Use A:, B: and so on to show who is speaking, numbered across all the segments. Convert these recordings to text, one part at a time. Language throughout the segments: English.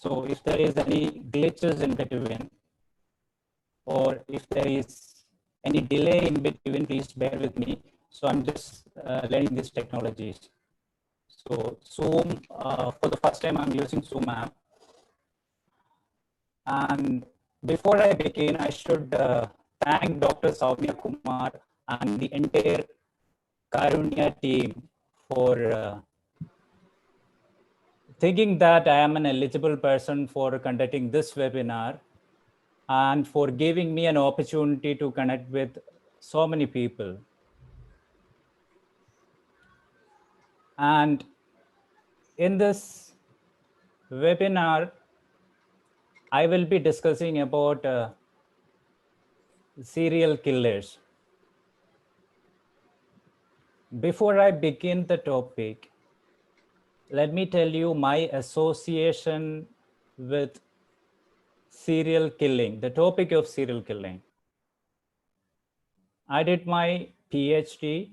A: So if there is any glitches in between, or if there is any delay in between, please bear with me. So I'm just learning these technologies. So Zoom, for the first time, I'm using Zoom app. And before I begin, I should thank Dr. Soumya Kumar and the entire Karunya team for thinking that I am an eligible person for conducting this webinar and for giving me an opportunity to connect with so many people. And in this webinar, I will be discussing about serial killers. Before I begin the topic, let me tell you my association with serial killing, the topic of serial killing. I did my PhD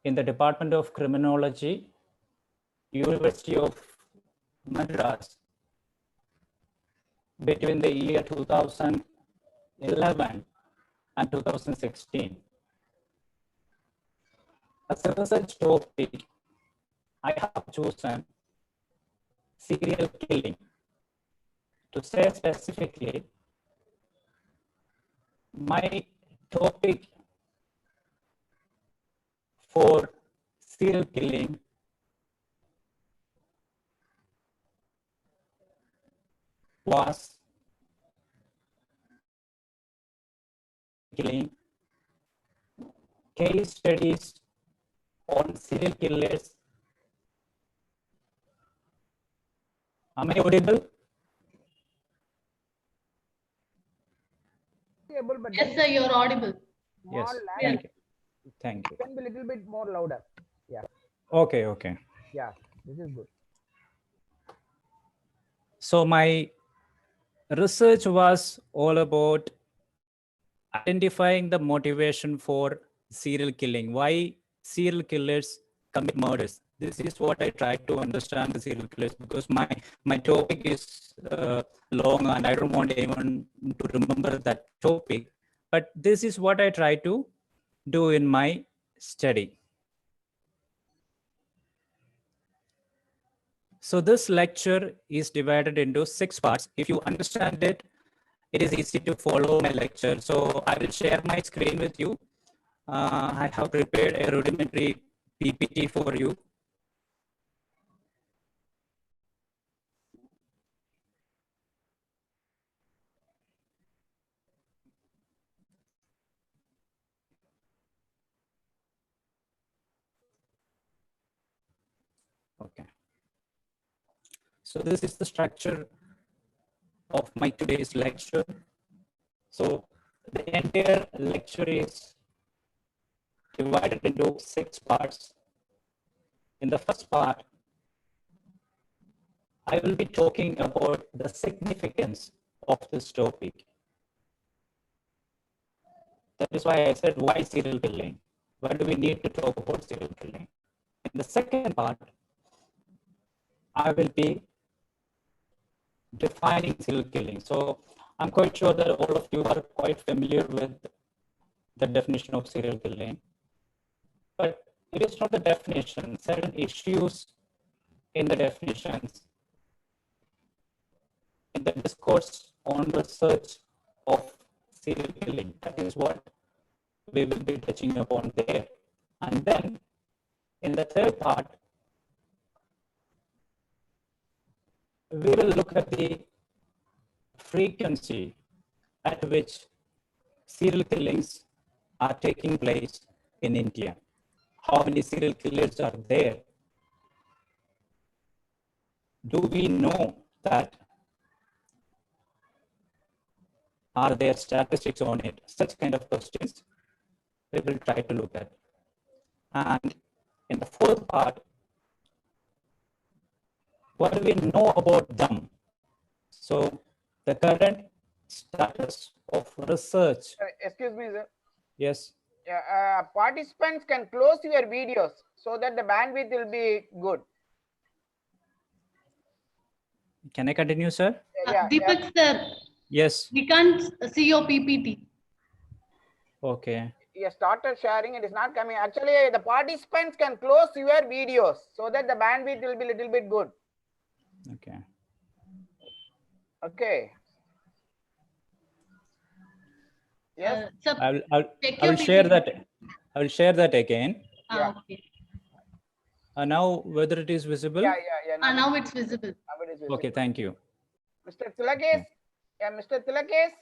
A: in the Department of Criminology, University of Madras, between the year 2011 and 2016. As a research topic, I have chosen serial killing. To say specifically, my topic for serial killing was killing case studies on serial killers. Am I audible?
B: But yes, sir, you're audible.
A: Yes, thank you. Thank you.
C: Can be a little bit more louder. Yeah.
A: Okay, okay.
C: Yeah, this is good.
A: So my research was all about identifying the motivation for serial killing, why serial killers commit murders. This is what I tried to understand the serial killers, because my topic is long and I don't want anyone to remember that topic. But this is what I try to do in my study. So this lecture is divided into 6 parts. If you understand it, it is easy to follow my lecture. So I will share my screen with you. I have prepared a rudimentary PPT for you. Okay. So this is the structure of my today's lecture. So the entire lecture is divided into 6 parts. In the first part, I will be talking about the significance of this topic. That is why I said, why serial killing? Why do we need to talk about serial killing? In the second part, I will be defining serial killing. So I'm quite sure that all of you are quite familiar with the definition of serial killing. But it is not the definition, certain issues in the definitions, in the discourse on research of serial killing. That is what we will be touching upon there. And then in the third part, we will look at the frequency at which serial killings are taking place in India. How many serial killers are there? Do we know that? Are there statistics on it? Such kind of questions we will try to look at. And in the fourth part, what do we know about them? So the current status of research.
C: Excuse me, sir.
A: Yes.
C: Participants can close your videos so that the bandwidth will be good.
A: Can I continue, sir?
B: Deepak sir,
A: Yes.
B: we can't see your PPT.
A: Okay.
C: You started sharing, it is not coming. Actually, the participants can close your videos so that the bandwidth will be little bit good.
A: Okay.
C: Okay. Yes.
B: Sir, check
A: I
B: your
A: will share
B: PPT.
A: that. I will share that again.
C: Yeah.
B: Okay.
A: Now whether it is visible?
C: Yeah.
B: Now it's visible.
C: Now it is visible.
A: Okay, thank you.
C: Mr. Tilakes, yeah, Mr. Tilakes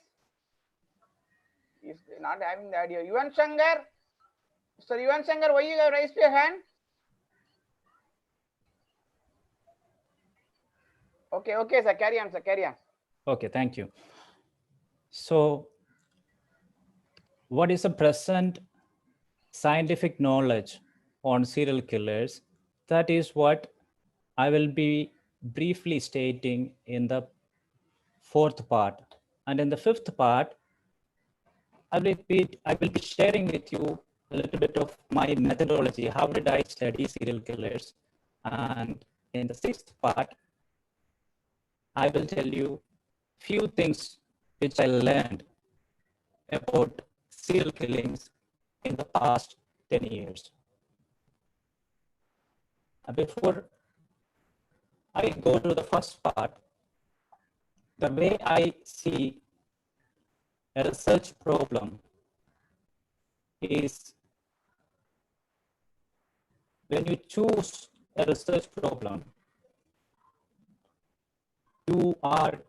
C: is not having the audio. Yuvan Shankar, Mr. Yuvan Shankar, why you have raised your hand? Okay, sir, carry on, sir, carry on.
A: Okay, thank you. So, what is the present scientific knowledge on serial killers? That is what I will be briefly stating in the fourth part. And in the fifth part, I will be sharing with you a little bit of my methodology. How did I study serial killers? And in the sixth part, I will tell you few things which I learned about serial killings in the past 10 years. Before I go to the first part, the way I see a research problem is when you choose a research problem, you are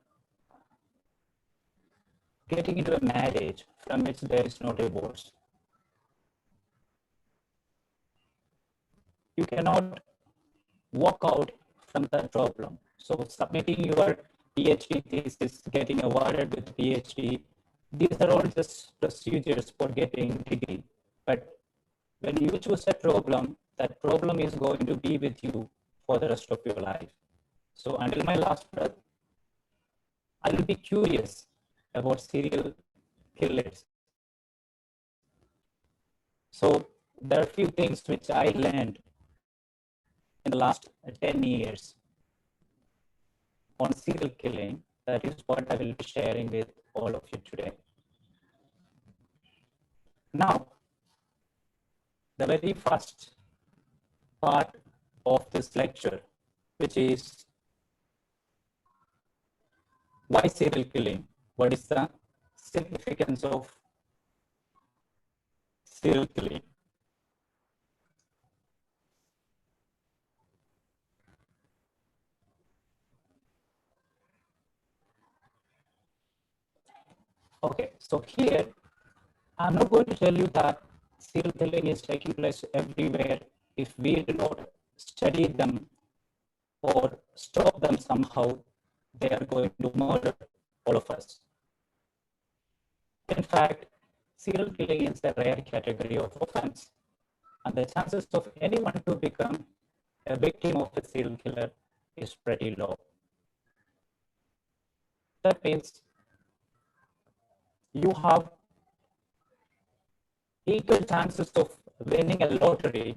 A: getting into a marriage from which there is no divorce. You cannot walk out from that problem. So submitting your PhD thesis, getting awarded with PhD, these are all just procedures for getting degree. But when you choose a problem, that problem is going to be with you for the rest of your life. So until my last breath, I will be curious about serial killers. So there are a few things which I learned in the last 10 years on serial killing. That is what I will be sharing with all of you today. Now, the very first part of this lecture, which is why serial killing? What is the significance of serial killing? Okay, so here I'm not going to tell you that serial killing is taking place everywhere. If we do not study them or stop them somehow, they are going to murder all of us. In fact, serial killing is a rare category of offense, and the chances of anyone to become a victim of a serial killer is pretty low. That means you have equal chances of winning a lottery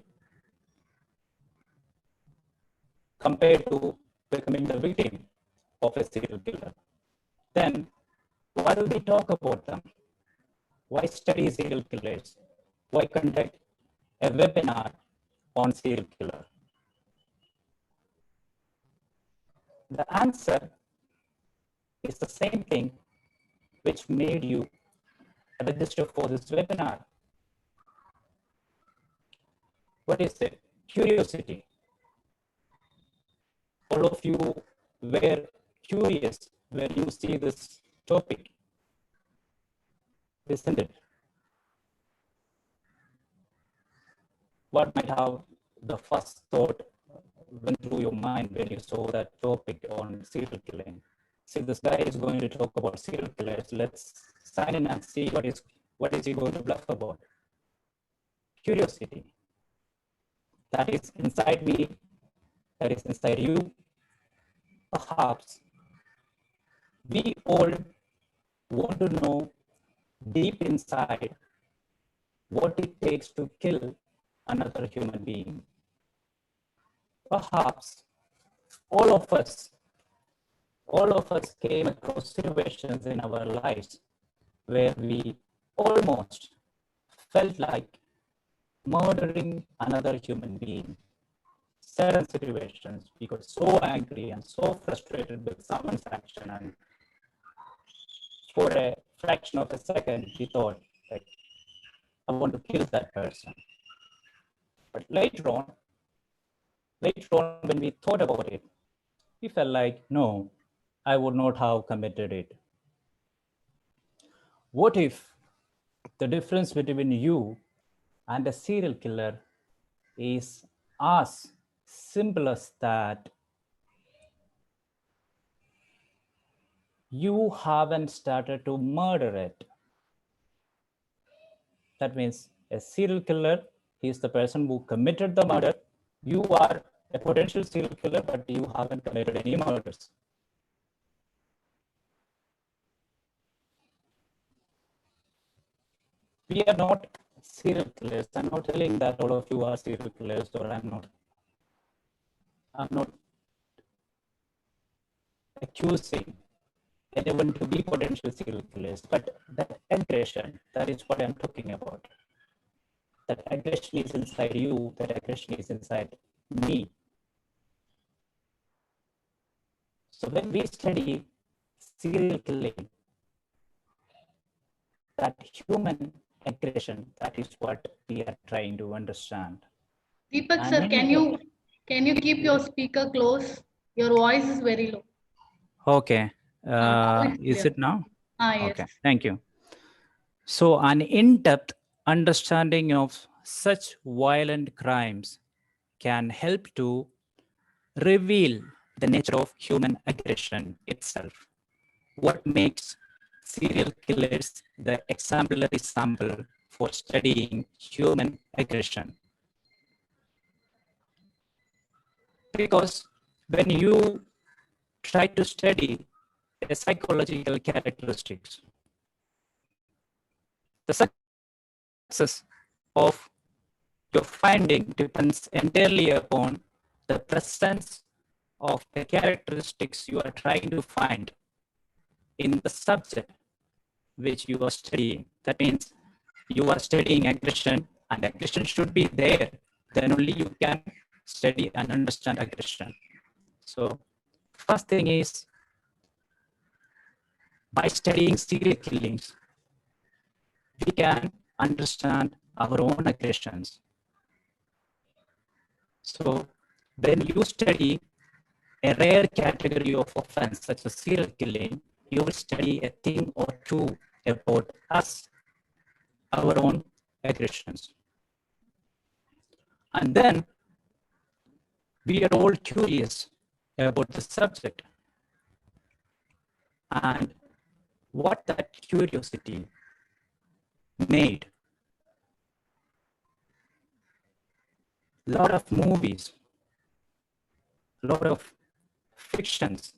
A: compared to becoming the victim of a serial killer. Then why do we talk about them? Why study serial killers? Why conduct a webinar on serial killer? The answer is the same thing which made you register for this webinar. What is it? Curiosity. All of you were curious when you see this topic, isn't it? What might have the first thought went through your mind when you saw that topic on serial killing? See, this guy is going to talk about serial killers. Let's sign in and see what is he going to bluff about. Curiosity. That is inside me, that is inside you. Perhaps we all want to know deep inside what it takes to kill another human being. Perhaps all of us all of us came across situations in our lives where we almost felt like murdering another human being. Certain situations, we got so angry and so frustrated with someone's action, and for a fraction of a second, we thought, like, I want to kill that person. But later on, when we thought about it, we felt like, no, I would not have committed it. What if the difference between you and a serial killer is as simple as that you haven't started to murder it? That means a serial killer is the person who committed the murder. You are a potential serial killer, but you haven't committed any murders. We are not serial killers. I'm not telling that all of you are serial killers, or I'm not accusing anyone to be potential serial killers, but that aggression, that is what I'm talking about. That aggression is inside you, that aggression is inside me. So when we study serial killing, that human aggression, that is what we are trying to understand.
B: Deepak
A: And
B: sir,
A: in
B: can you keep your speaker close? Your voice is very low.
A: Okay.
B: Now it's
A: Is
B: clear.
A: it now?
B: Yes.
A: Okay, thank you. So an in-depth understanding of such violent crimes can help to reveal the nature of human aggression itself. What makes serial killers the exemplary sample for studying human aggression? Because when you try to study the psychological characteristics, the success of your finding depends entirely upon the presence of the characteristics you are trying to find in the subject which you are studying. That means you are studying aggression, and aggression should be there. Then only you can study and understand aggression. So first thing is, by studying serial killings, we can understand our own aggressions. So when you study a rare category of offense, such as serial killing, you will study a thing or two about us, our own aggressions. And then we are all curious about the subject and what that curiosity made. A lot of movies, a lot of fictions.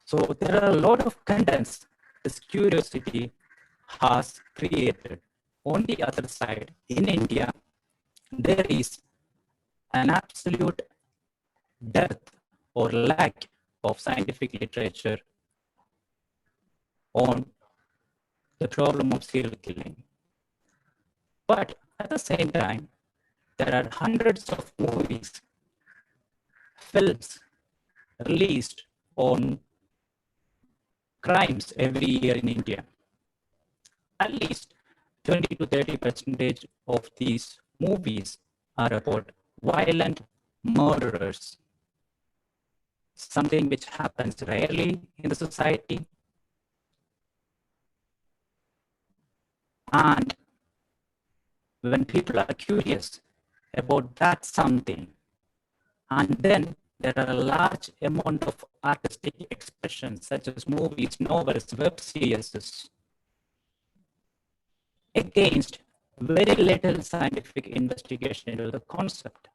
A: So there are a lot of contents this curiosity has created. On the other side, in India, there is an absolute dearth or lack of scientific literature on the problem of serial killing. But at the same time, there are hundreds of movies, films released on crimes every year in India. At least 20 to 30% of these movies are about violent murderers, something which happens rarely in the society. And when people are curious about that something, and then there are a large amount of artistic expressions such as movies, novels, web series, against very little scientific investigation into the concept.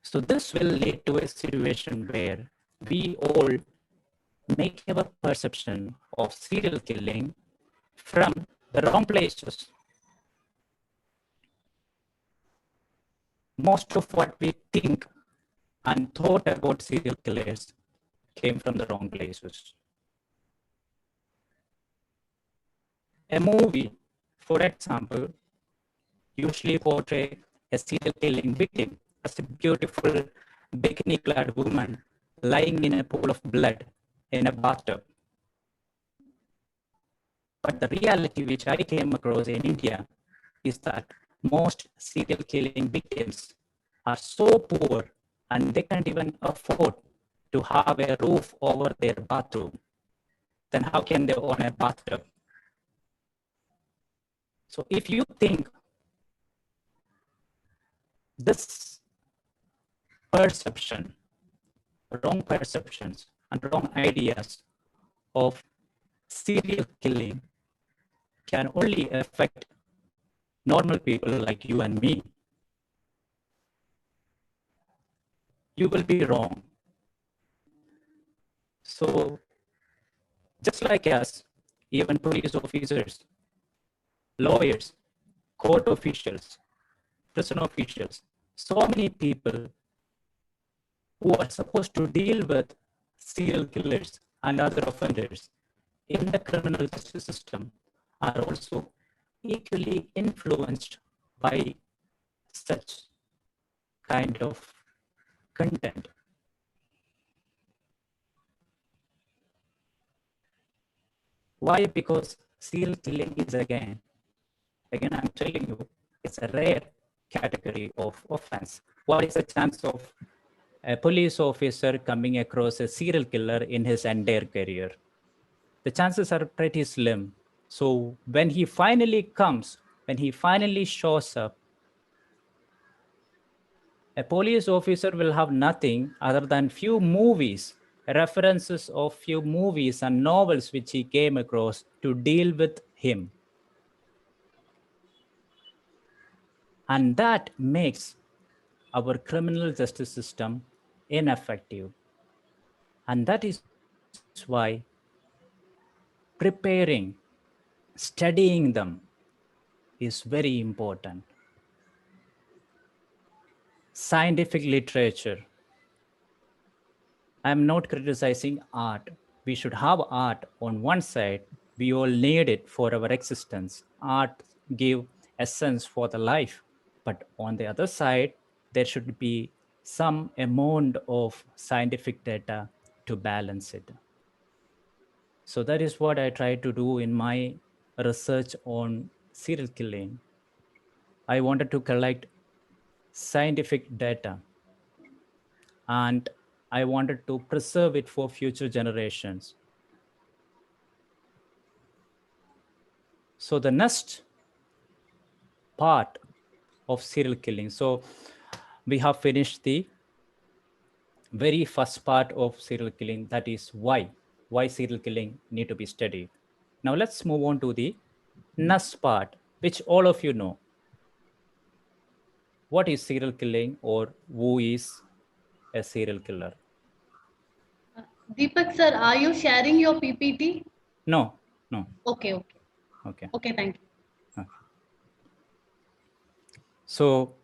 A: So this will lead to a situation where we all make our perception of serial killing from the wrong places. most of what we think and thought about serial killers came from the wrong places. A movie, for example, usually portray a serial killing victim as a beautiful bikini-clad woman lying in a pool of blood in a bathtub. But the reality which I came across in India is that most serial killing victims are so poor and they can't even afford to have a roof over their bathroom. Then how can they own a bathtub? So if you think this perception, wrong perceptions and wrong ideas of serial killing can only affect normal people like you and me, you will be wrong. So just like us, even police officers, lawyers, court officials, prison officials, so many people who are supposed to deal with serial killers and other offenders in the criminal justice system are also equally influenced by such kind of content. Why? Because serial killing is again I'm telling you, it's a rare category of offense. What is the chance of a police officer coming across a serial killer in his entire career? The chances are pretty slim. So when he finally comes, when he finally shows up, a police officer will have nothing other than few movies, references of few movies and novels which he came across to deal with him. And that makes our criminal justice system ineffective. And that is why preparing, studying them is very important. Scientific literature. I'm not criticizing art. We should have art on one side. We all need it for our existence. Art give essence for the life. But on the other side, there should be some amount of scientific data to balance it. So that is what I try to do in my research on serial killing. I wanted to collect scientific data and I wanted to preserve it for future generations. So the next part of serial killing. So we have finished the very first part of serial killing, that is why serial killing need to be studied. Now let's move on to the next part, which all of you know. What is serial killing or who is a serial killer?
B: Deepak sir, are you sharing your PPT?
A: No.
B: Okay.
A: Okay.
B: Okay, thank you.
A: Okay. So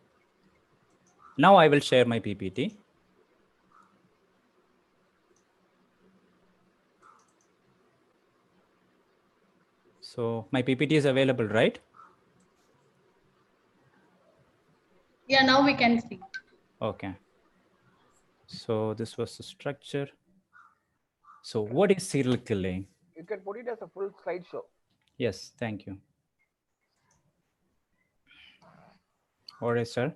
A: now I will share my PPT. So my PPT is available, right?
B: Yeah, now we can see.
A: Okay. So this was the structure. So what is serial killing?
C: You can put it as a full slideshow.
A: Yes, thank you. All right, sir.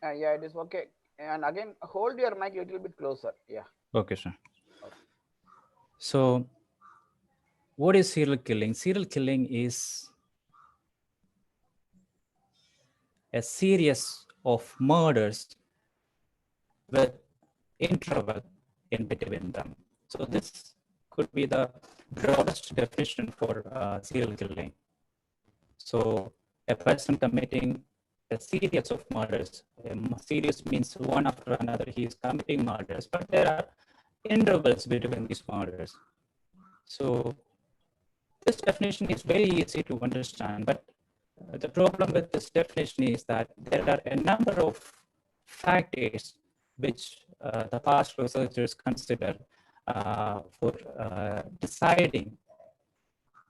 C: Yeah, it is okay. And again, hold your mic a little bit closer. Yeah.
A: Okay, sir. Okay. So what is serial killing? Serial killing is a series of murders with interval in between them. So this could be the broadest definition for serial killing. So a person committing a series of murders. Series means one after another he is committing murders, but there are intervals between these murders. So this definition is very easy to understand, but the problem with this definition is that there are a number of factors which the past researchers consider for deciding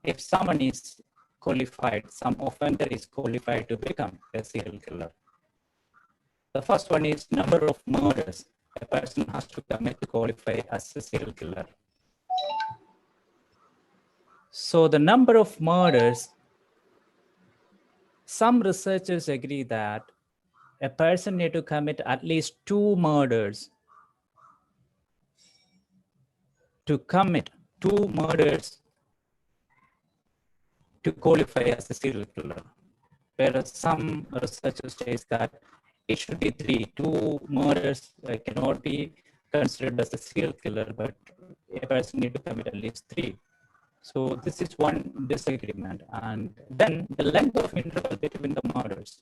A: if someone is qualified, some offender is qualified to become a serial killer. The first one is number of murders a person has to commit to qualify as a serial killer. So the number of murders, some researchers agree that a person need to commit at least 2 murders to qualify as a serial killer. Whereas some researchers say that it should be 3. 2 murders cannot be considered as a serial killer, but a person need to commit at least 3. So this is one disagreement. And then the length of interval between the murders.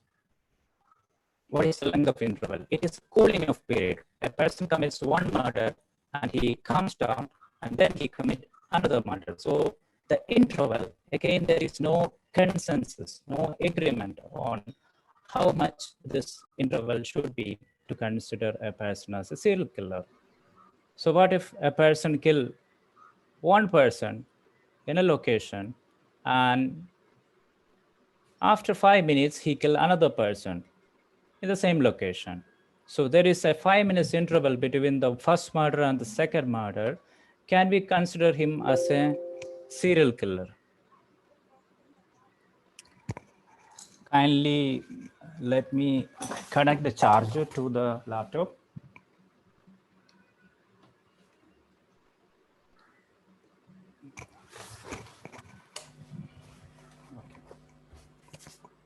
A: What is the length of interval? It is cooling off period. A person commits one murder and he calms down and then he commits another murder. So the interval, again, there is no consensus, no agreement on how much this interval should be to consider a person as a serial killer. So what if a person kill one person in a location and after 5 minutes he kill another person in the same location? So there is a 5 minutes interval between the first murder and the second murder. Can we consider him as a serial killer? Kindly let me connect the charger to the laptop.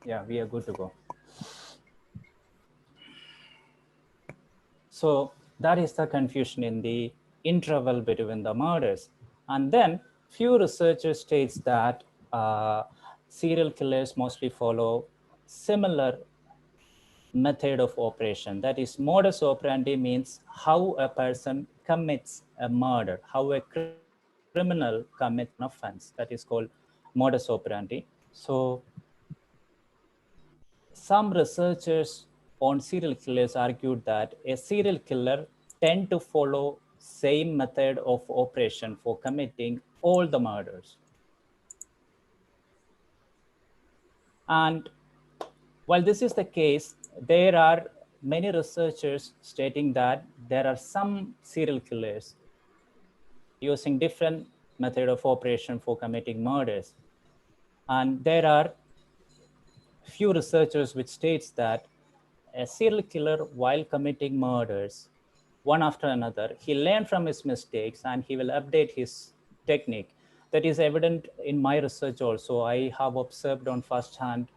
A: Yeah, we are good to go. So that is the confusion in the interval between the murders. And then few researchers states that serial killers mostly follow similar method of operation. That is, modus operandi means how a person commits a murder, how a criminal commits an offense. That is called modus operandi. So some researchers on serial killers argued that a serial killer tend to follow same method of operation for committing all the murders. And while this is the case, there are many researchers stating that there are some serial killers using different method of operation for committing murders. And there are few researchers which states that a serial killer, while committing murders one after another, he learned from his mistakes and he will update his technique. That is evident in my research also. I have observed on first hand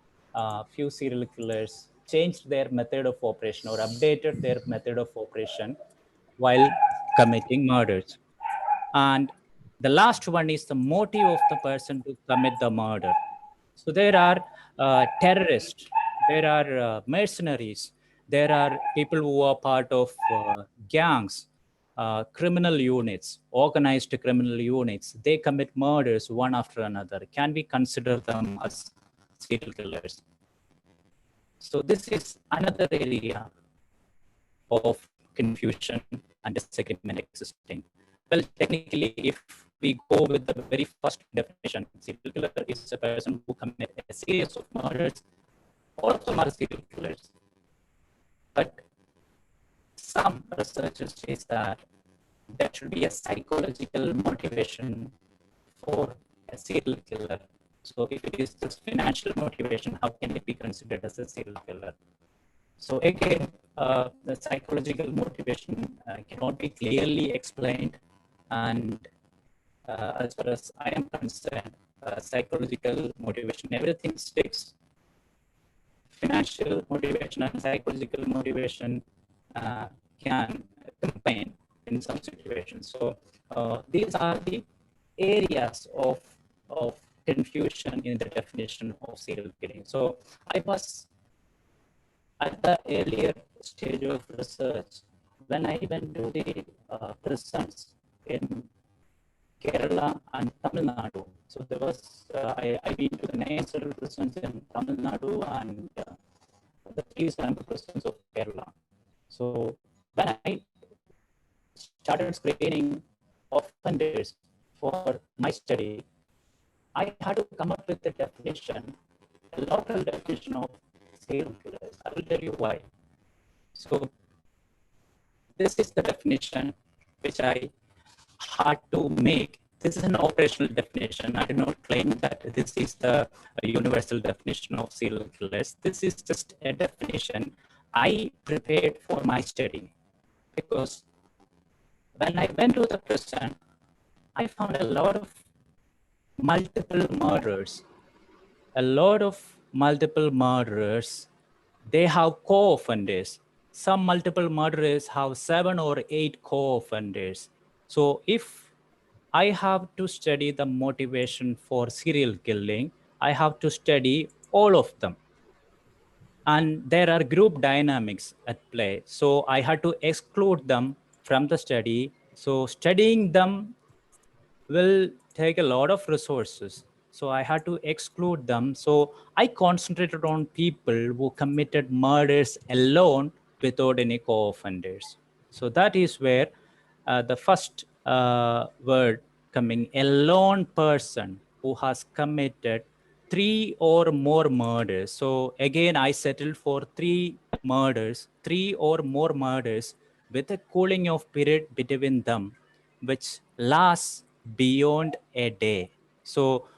A: few serial killers changed their method of operation or updated their method of operation while committing murders. And the last one is the motive of the person to commit the murder. So there are terrorists, there are mercenaries, there are people who are part of gangs, criminal units, organized criminal units. They commit murders one after another. Can we consider them as serial killers? So this is another area of confusion and disagreement existing. Well, technically, if we go with the very first definition, serial killer is a person who commits a series of murders. All of them are serial killers. But some researchers say that there should be a psychological motivation for a serial killer. So if it is just financial motivation, how can it be considered as a serial killer? So again, the psychological motivation cannot be clearly explained. And as far as I am concerned, psychological motivation, everything sticks. Financial motivation and psychological motivation can combine in some situations. So these are the areas of confusion in the definition of serial killing. So I was at the earlier stage of research when I went to the prisons in Kerala and Tamil Nadu. So there was, I been to the 9 central prisons in Tamil Nadu and the 3 central prisons of Kerala. So when I started screening offenders for my study, I had to come up with a definition, a local definition of serial killers. I will tell you why. So this is the definition which I had to make. This is an operational definition. I do not claim that this is the universal definition of serial killers. This is just a definition I prepared for my study, because when I went to the prison, I found a lot of multiple murders. A lot of multiple murderers, they have co-offenders. Some multiple murderers have 7 or 8 co-offenders. So if I have to study the motivation for serial killing, I have to study all of them. And there are group dynamics at play. So I had to exclude them from the study. So studying them will take a lot of resources. So I had to exclude them. So I concentrated on people who committed murders alone without any co-offenders. So that is where the first word coming, a lone person who has committed 3 or more murders. So again, I settled for 3 murders, 3 or more murders with a cooling off period between them, which lasts beyond a day. So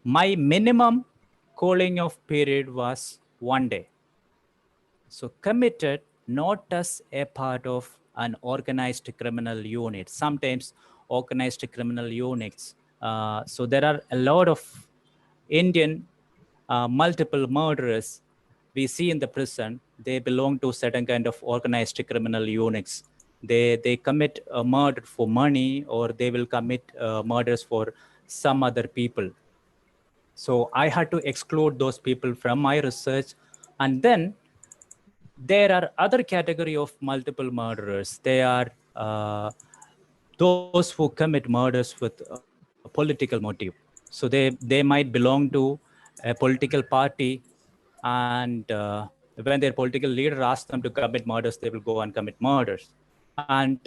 A: my minimum cooling off period was 1 day. So committed not as a part of an organized criminal unit. Sometimes organized criminal units. So there are a lot of Indian multiple murderers we see in the prison. They belong to certain kind of organized criminal units. They commit a murder for money, or they will commit murders for some other people. So I had to exclude those people from my research. And then there are other category of multiple murderers. They are those who commit murders with a political motive. So they might belong to a political party, and when their political leader asks them to commit murders, they will go and commit murders. And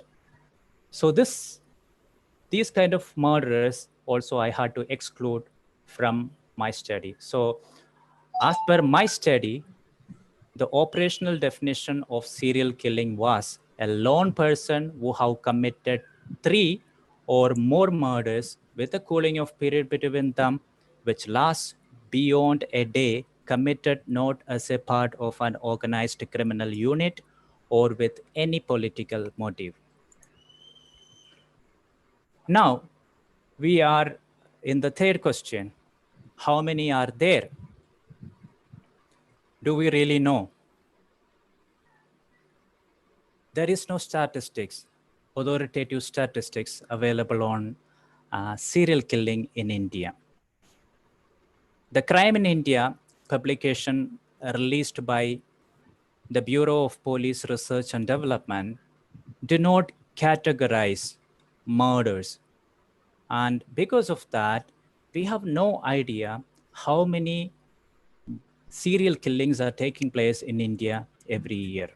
A: so these kind of murderers also I had to exclude from my study. So as per my study, the operational definition of serial killing was a lone person who have committed 3 or more murders with a cooling off period between them, which lasts beyond a day, committed not as a part of an organized criminal unit or with any political motive. Now, we are in the third question. How many are there? Do we really know? There is no statistics, authoritative statistics available on serial killing in India. The Crime in India publication released by the Bureau of Police Research and Development do not categorize murders. And because of that, we have no idea how many serial killings are taking place in India every year.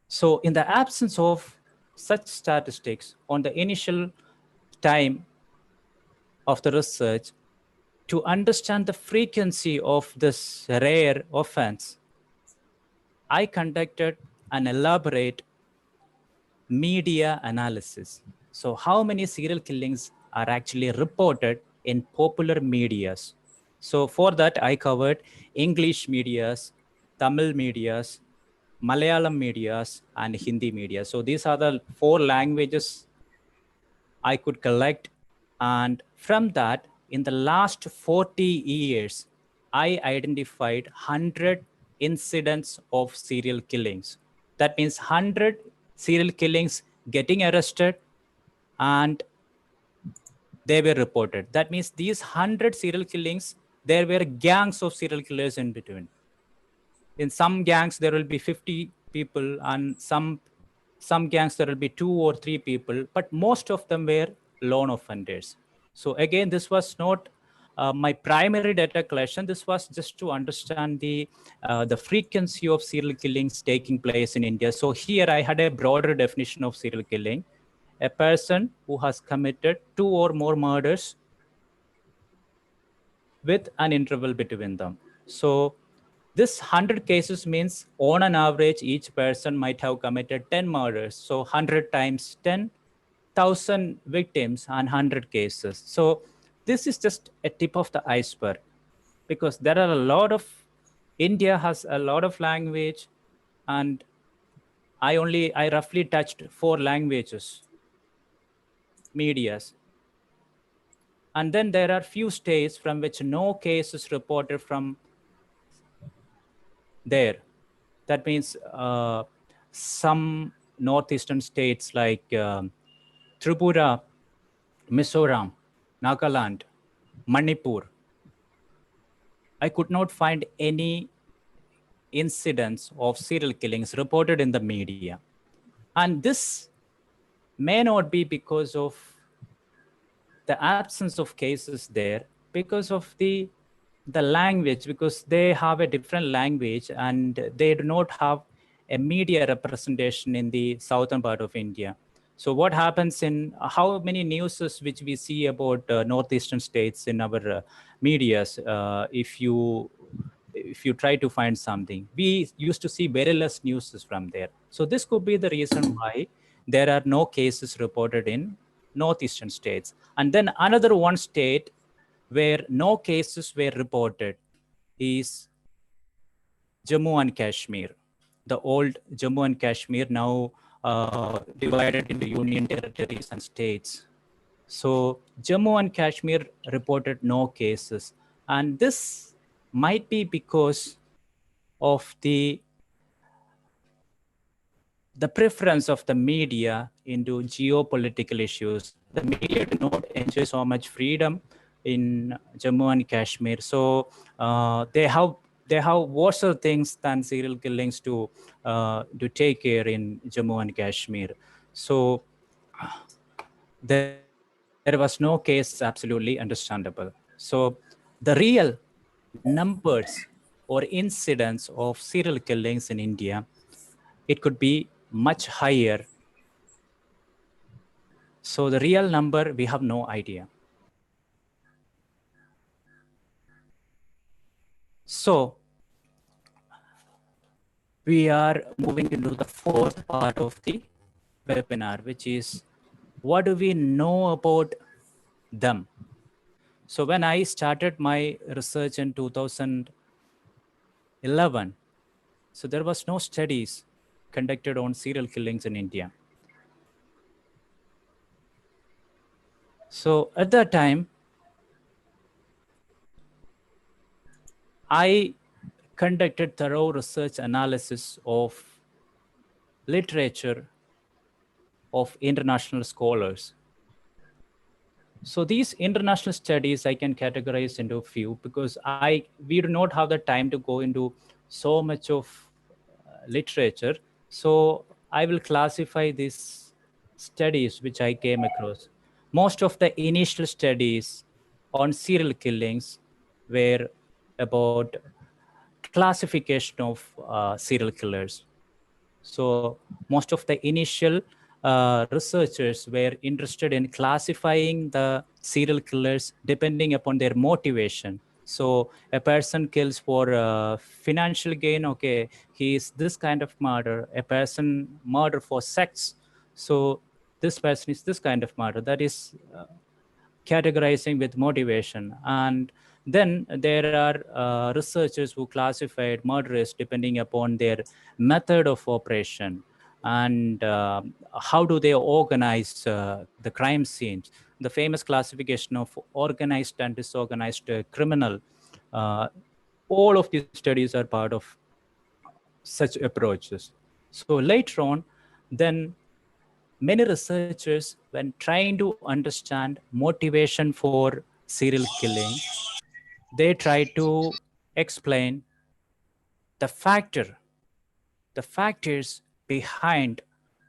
A: So in the absence of such statistics on the initial time of the research, to understand the frequency of this rare offense, I conducted an elaborate media analysis. So how many serial killings are actually reported in popular medias? So for that, I covered English medias, Tamil medias, Malayalam medias, and Hindi media. So these are the 4 languages I could collect. And from that, in the last 40 years, I identified 100 incidents of serial killings. That means 100 serial killings getting arrested and they were reported. That means these 100 serial killings, there were gangs of serial killers in between. In some gangs, there will be 50 people, and some gangs, there will be 2 or 3 people, but most of them were lone offenders. So again, this was not my primary data collection, this was just to understand the frequency of serial killings taking place in India. So here I had a broader definition of serial killing: a person who has committed 2 or more murders with an interval between them. So this 100 cases means on an average, each person might have committed 10 murders. So 100 times 10,000 victims and 100 cases. So this is just a tip of the iceberg, because there are a lot of, India has a lot of language, and I roughly touched 4 languages, medias. And then there are few states from which no case is reported from there. That means some northeastern states like Tripura, Mizoram, Nagaland, Manipur. I could not find any incidents of serial killings reported in the media. And this may not be because of the absence of cases there, because of the language, because they have a different language and they do not have a media representation in the southern part of India. So what happens in how many newses which we see about northeastern states in our medias, if you try to find something, we used to see very less newses from there. So this could be the reason why there are no cases reported in northeastern states. And then another one state where no cases were reported is Jammu and Kashmir. The old Jammu and Kashmir, now divided into union territories and states. So Jammu and Kashmir reported no cases. And this might be because of the preference of the media into geopolitical issues. The media do not enjoy so much freedom in Jammu and Kashmir. So they have worse things than serial killings to take care in Jammu and Kashmir. So there was no case, absolutely understandable. So the real numbers or incidents of serial killings in India, it could be much higher. So the real number, we have no idea. So we are moving into the 4th part of the webinar, which is what do we know about them? So when I started my research in 2011, so there was no studies conducted on serial killings in India. So at that time, I conducted thorough research analysis of literature of international scholars. So these international studies I can categorize into a few, because we do not have the time to go into so much of literature. So I will classify these studies which I came across. Most of the initial studies on serial killings were about classification of serial killers. So most of the initial researchers were interested in classifying the serial killers depending upon their motivation. So a person kills for financial gain, okay, he is this kind of murder. A person murder for sex, so this person is this kind of murder. That is categorizing with motivation. And then there are researchers who classified murderers depending upon their method of operation and how do they organize the crime scenes. The famous classification of organized and disorganized criminal. All of these studies are part of such approaches. So later on, then many researchers, when trying to understand motivation for serial killing, they try to explain the factors behind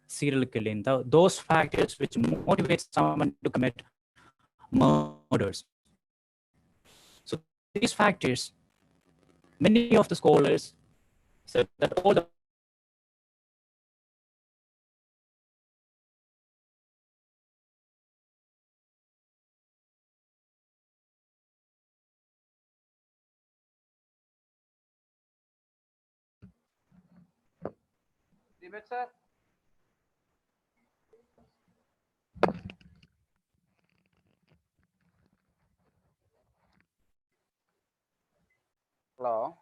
A: serial killing, those factors which motivate someone to commit murders. these factors, many of the scholars said that all the factors are present
C: Deepak sir. Hello.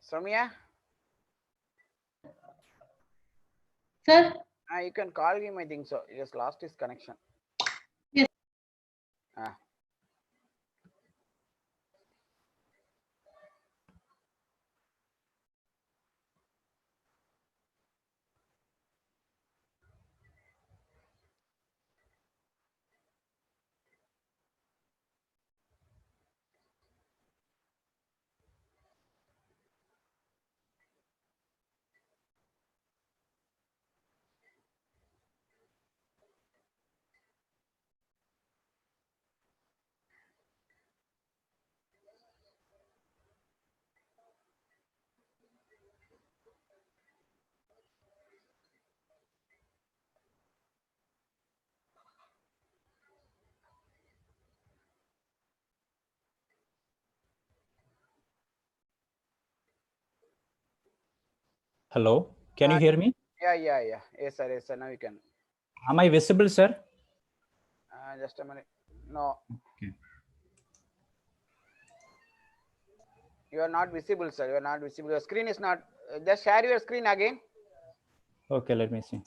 C: Soumya,
B: Sir,
C: you can call him, I think so. He just lost his connection.
B: yes.
C: Ah.
A: Hello, can you hear me?
C: Yeah. Yes, sir. Now you can.
A: Am I visible, sir?
C: Just a minute. No,
A: Okay.
C: you are not visible, sir. You are not visible. Your screen is not. Just share your screen again.
A: Okay, let me see.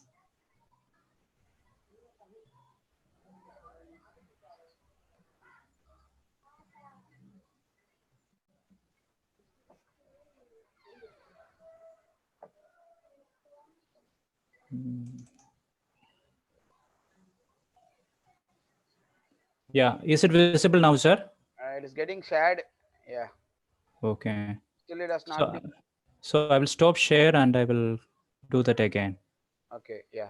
A: Yeah, is it visible now, sir?
C: It is getting shared. Yeah.
A: Okay.
C: Still, it has
A: So,
C: not been.
A: so I will stop share and I will do that again.
C: Okay. Yeah.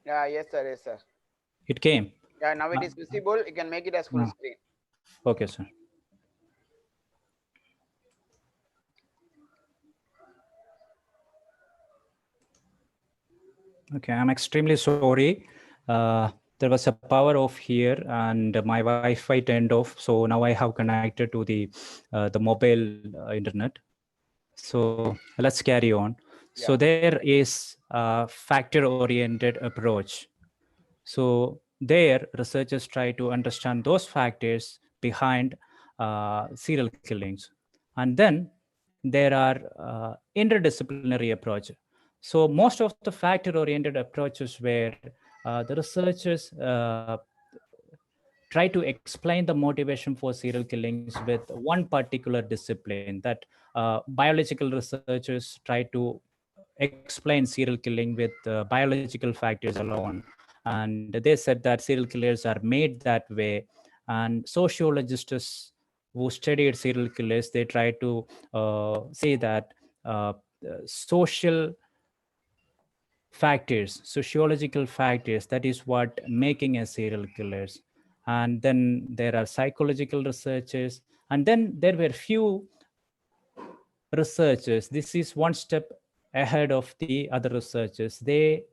C: Yeah. Yes, sir. Yes, sir.
A: It came.
C: Yeah. Now it is visible. You can make it as full screen.
A: Okay, sir. Okay, I'm extremely sorry. There was a power off here and my Wi-Fi turned off. So now I have connected to the mobile internet. So let's carry on. So
C: Yeah.
A: there is a factor-oriented approach. So there, researchers try to understand those factors behind serial killings. And then there are interdisciplinary approach. So most of the factor-oriented approaches where the researchers try to explain the motivation for serial killings with one particular discipline that biological researchers try to explain serial killing with biological factors alone, and they said that serial killers are made that way. And sociologists who studied serial killers, they try to say that uh, social factors, sociological factors, that is what making a serial killers. And then there are psychological researchers, and then there were few researchers. This is one step ahead of the other researchers. They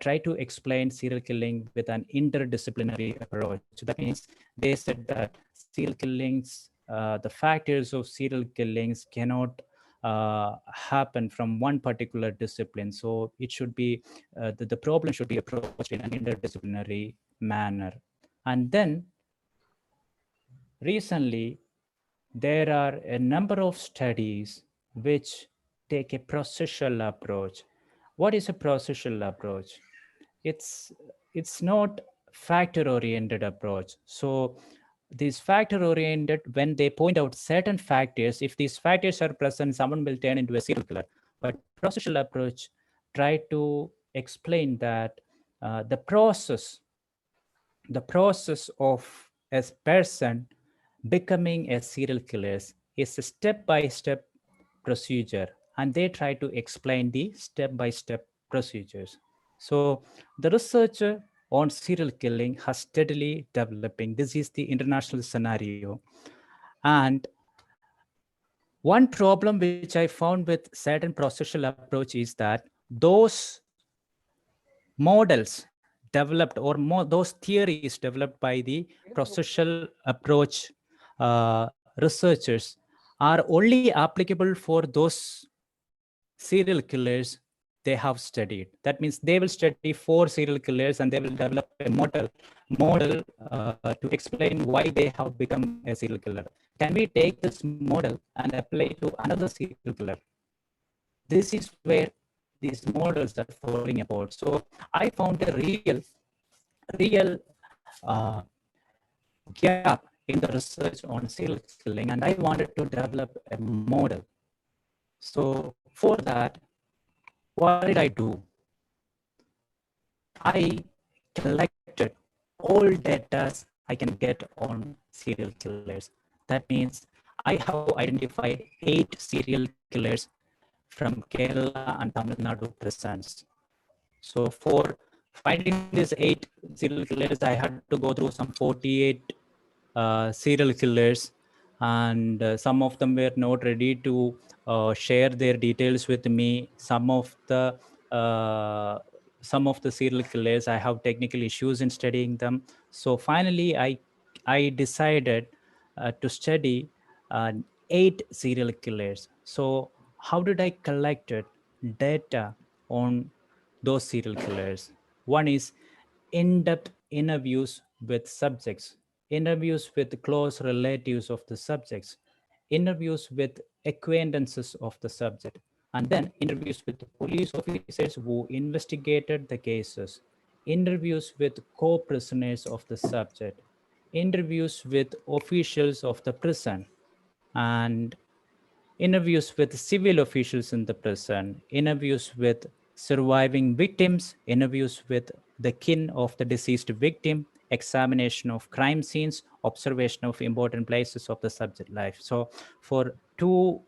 A: try to explain serial killing with an interdisciplinary approach. That means they said that serial killings, the factors of serial killings cannot happen from one particular discipline. So it should be, the problem should be approached in an interdisciplinary manner. And then recently, there are a number of studies which take a processual approach. What is a processual approach? It's it's not factor oriented approach. So these factor oriented, when they point out certain factors, if these factors are present, someone will turn into a serial killer. But processual approach try to explain that the process of a person becoming a serial killer is a step-by-step procedure, and they try to explain the step-by-step procedures. So the researcher on serial killing has steadily developing. This is the international scenario. And one problem which I found with certain processual approach is that those models developed or those theories developed by the processual approach researchers are only applicable for those serial killers they have studied. That means they will study 4 serial killers and they will develop a model to explain why they have become a serial killer. Can we take this model and apply it to another serial killer? This is where these models are falling apart. So I found a real uh, gap in the research on serial killing, and I wanted to develop a model. So for that, what did I do? I collected all data I can get on serial killers. That means I have identified 8 serial killers from Kerala and Tamil Nadu prisons. So for finding these 8 serial killers, I had to go through some 48 serial killers, and some of them were not ready to share their details with me. Uh, some of the serial killers, I have technical issues in studying them. So finally, I decided to study 8 serial killers. So how did I collect data on those serial killers? One is in-depth interviews with subjects, interviews with close relatives of the subjects, interviews with acquaintances of the subject, and then interviews with police officers who investigated the cases, interviews with co-prisoners of the subject, interviews with officials of the prison, and interviews with civil officials in the prison, interviews with surviving victims, interviews with the kin of the deceased victim, examination of crime scenes, observation of important places of the subject life. So for 2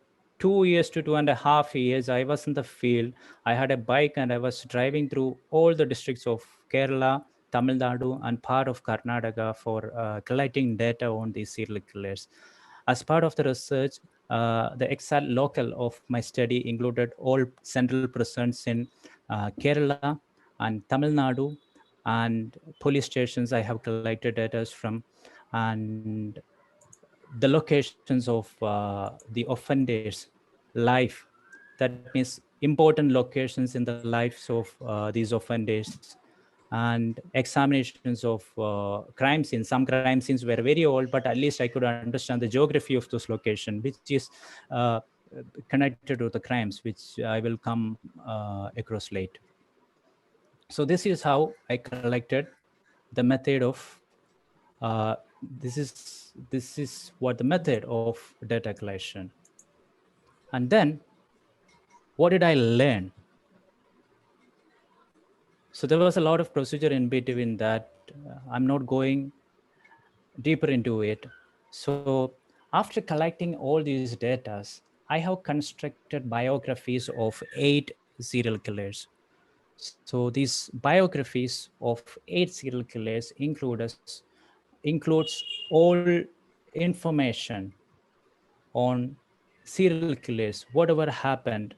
A: years to 2.5 years, I was in the field. I had a bike and I was driving through all the districts of Kerala, Tamil Nadu, and part of Karnataka for collecting data on these serial killers. As part of the research, the exact local of my study included all central prisons in Kerala and Tamil Nadu, and police stations I have collected data from, and the locations of the offenders' life. That means important locations in the lives of these offenders, and examinations of crime scenes. Some crime scenes were very old, but at least I could understand the geography of those locations, which is uh, connected to the crimes, which I will come across later. So this is how I collected the method of this is what the method of data collection. And then what did I learn? So there was a lot of procedure in between that. I'm not going deeper into it. So after collecting all these data, I have constructed biographies of 8 serial killers. So these biographies of 8 serial killers includes all information on serial killers, whatever happened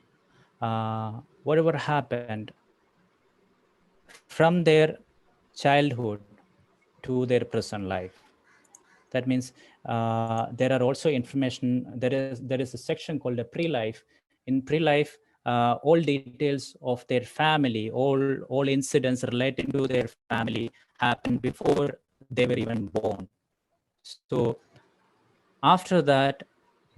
A: from their childhood to their present life. That means there are also information. There is a section called a pre-life. In pre-life, all details of their family, all incidents relating to their family happened before they were even born. So after that,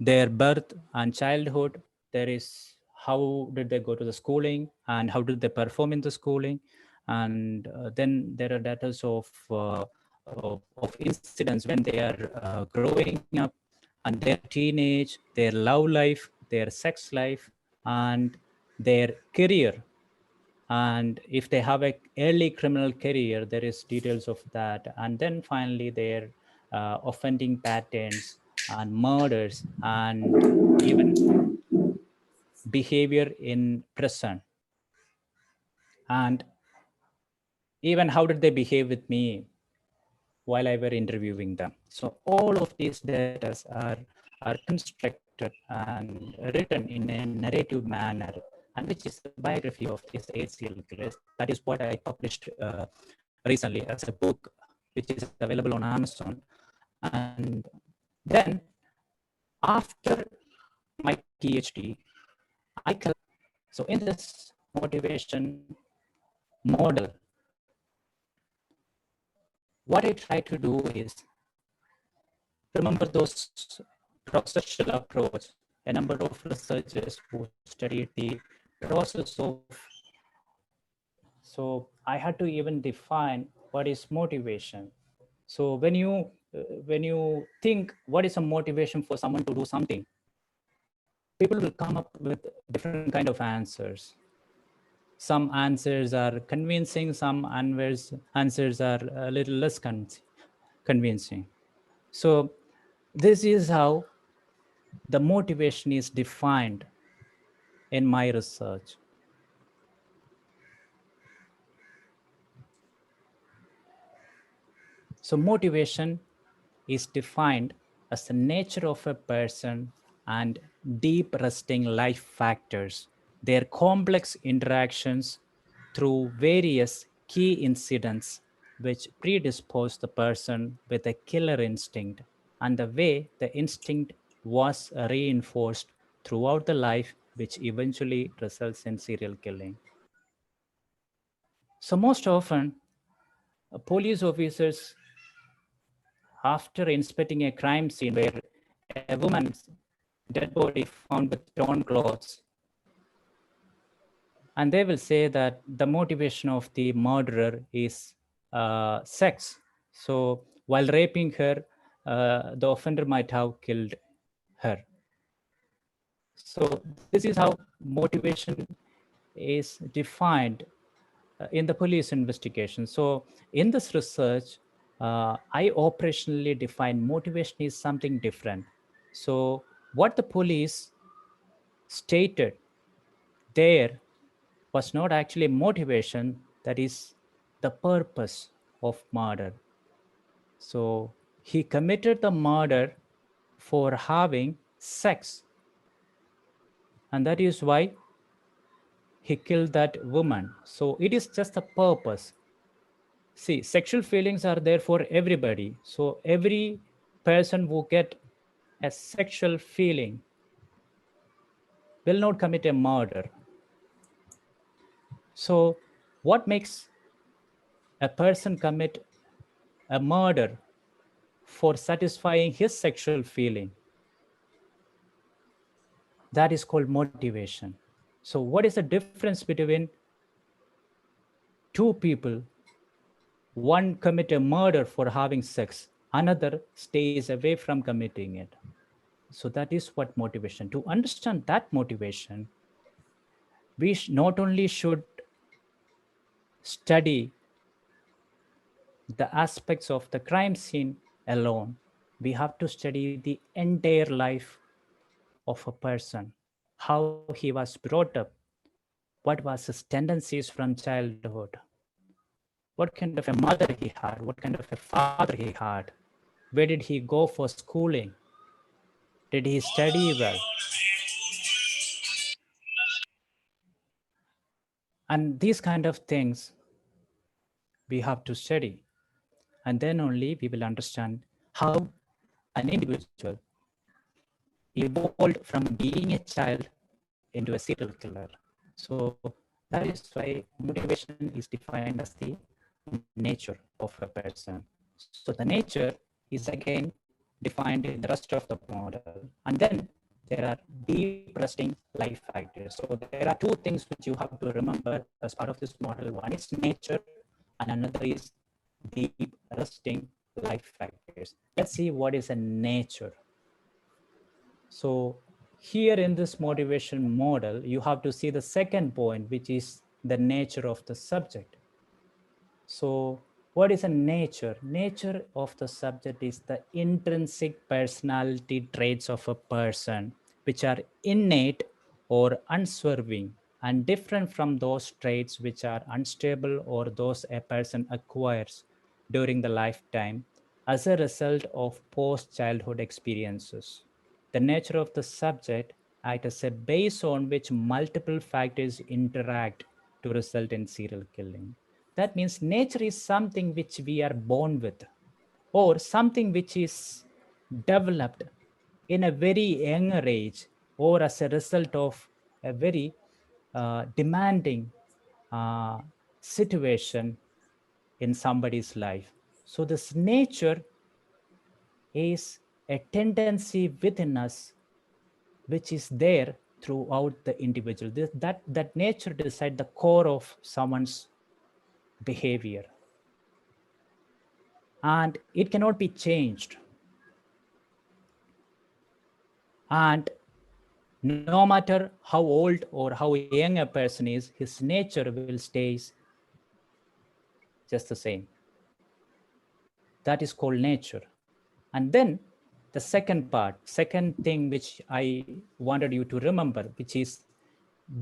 A: their birth and childhood, there is how did they go to the schooling and how did they perform in the schooling, and then there are data of incidents when they are growing up, and their teenage, their love life, their sex life, and their career. And if they have a early criminal career, there is details of that. And then finally their offending patterns and murders and even behavior in prison. And even how did they behave with me while I were interviewing them. So all of these data are constructed and written in a narrative manner, and which is the biography of these 8 serial killers. That is what I published recently as a book, which is available on Amazon. And then after my PhD, I so in this motivation model, what I try to do is remember those processual approach, a number of researchers who studied the process of, so I had to even define what is motivation. So when you think what is a motivation for someone to do something, people will come up with different kind of answers. Some answers are convincing, some answers are a little less convincing. So this is how the motivation is defined in my research. So motivation is defined as the nature of a person and deep resting life factors, their complex interactions through various key incidents which predispose the person with a killer instinct, and the way the instinct was reinforced throughout the life, which eventually results in serial killing. So most often, police officers, after inspecting a crime scene where a woman's dead body found with torn clothes, and they will say that the motivation of the murderer is sex. So while raping her, the offender might have killed her. So this is how motivation is defined in the police investigation. So in this research, I operationally define motivation is something different. So what the police stated there was not actually motivation, that is the purpose of murder. So he committed the murder for having sex, and that is why he killed that woman. So it is just a purpose. See, sexual feelings are there for everybody. So every person who get a sexual feeling will not commit a murder. So what makes a person commit a murder for satisfying his sexual feeling? That is called motivation. So what is the difference between two people? One commit a murder for having sex, another stays away from committing it. So that is what motivation. To understand that motivation, we not only should study the aspects of the crime scene alone, we have to study the entire life of a person, how he was brought up, what was his tendencies from childhood, what kind of a mother he had, what kind of a father he had, where did he go for schooling, did he study well? And these kind of things we have to study. And then only we will understand how an individual evolved from being a child into a serial killer. So that is why motivation is defined as the nature of a person. So the nature is again defined in the rest of the model. And then there are deep resting life factors. So there are two things which you have to remember as part of this model. One is nature and another is deep resting life factors. Let's see what is a nature. So here in this motivation model, you have to see the second point, which is the nature of the subject. So What is a nature? Nature of the subject is the intrinsic personality traits of a person, which are innate or unswerving and different from those traits which are unstable or those a person acquires during the lifetime as a result of post-childhood experiences. The nature of the subject acts as a base on which multiple factors interact to result in serial killing. That means nature is something which we are born with, or something which is developed in a very younger age, or as a result of a very demanding uh, situation in somebody's life. So, this nature is a tendency within us which is there throughout the individual. That nature decides the core of someone's behavior, and it cannot be changed. And no matter how old or how young a person is, his nature will stay just the same. That is called nature. And then the second thing which I wanted you to remember, which is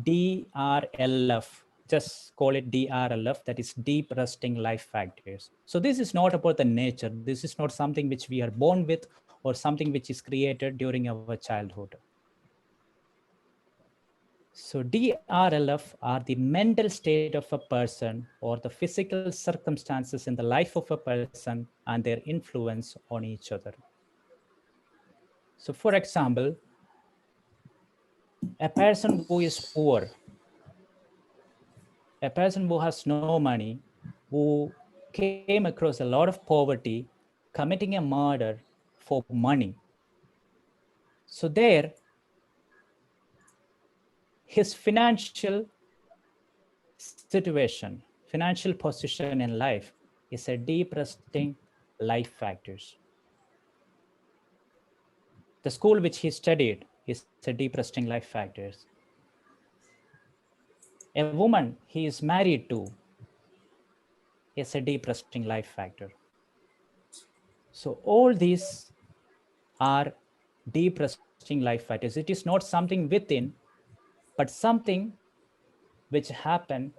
A: DRLF. Just call it DRLF, that is deep resting life factors. So this is not about the nature. This is not something which we are born with or something which is created during our childhood. So DRLF are the mental state of a person or the physical circumstances in the life of a person and their influence on each other. So for example, a person who is poor, a person who has no money, who came across a lot of poverty, committing a murder for money. So there, his financial situation, financial position in life is a deep resting life factors. The school which he studied is a deep resting life factors. A woman he is married to is a deep resting life factor. So all these are deep resting life factors. It is not something within, but something which happen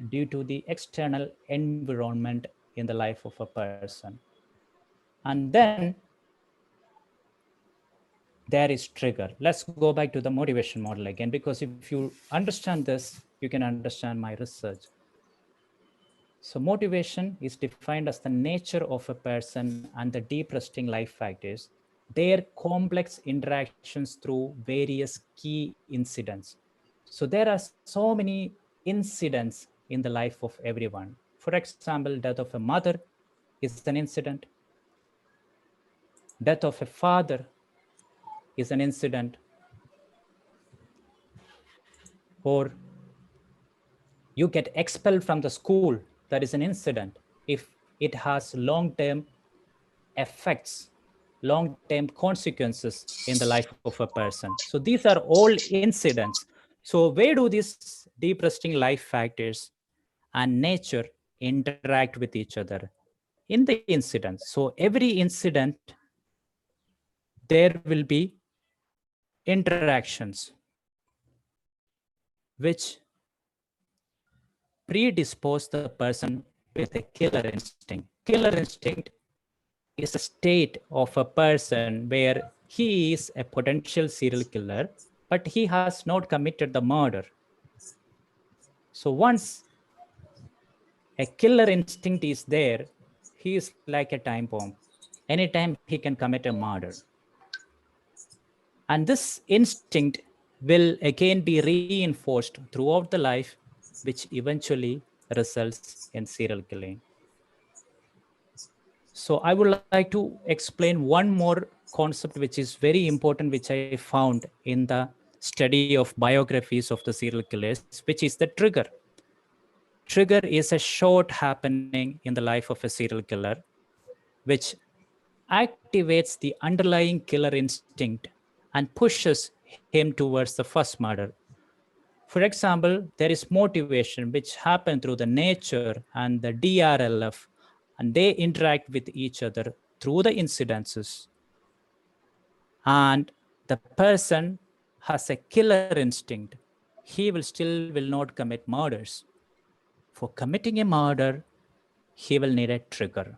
A: due to the external environment in the life of a person. And then there is trigger. Let's go back to the motivation model again, because if you understand this, you can understand my research. So motivation is defined as the nature of a person and the deep resting life factors, their complex interactions through various key incidents. So there are so many incidents in the life of everyone. For example, death of a mother is an incident. Death of a father is an incident. Or you get expelled from the school, that is an incident. If it has long-term effects, long-term consequences in the life of a person. So these are all incidents. So where do these deep resting life factors and nature interact with each other? In the incidents. So every incident, there will be interactions which predispose the person with a killer instinct. Killer instinct is a state of a person where he is a potential serial killer, but he has not committed the murder. So once a killer instinct is there, he is like a time bomb. Anytime he can commit a murder. And this instinct will again be reinforced throughout the life, which eventually results in serial killing. So I would like to explain one more concept which is very important, which I found in the study of biographies of the serial killers, which is the trigger. Trigger is a short happening in the life of a serial killer, which activates the underlying killer instinct and pushes him towards the first murder. For example, there is motivation which happened through the nature and the DRLF and they interact with each other through the incidences, and the person has a killer instinct, he will not commit murders. For committing a murder, he will need a trigger.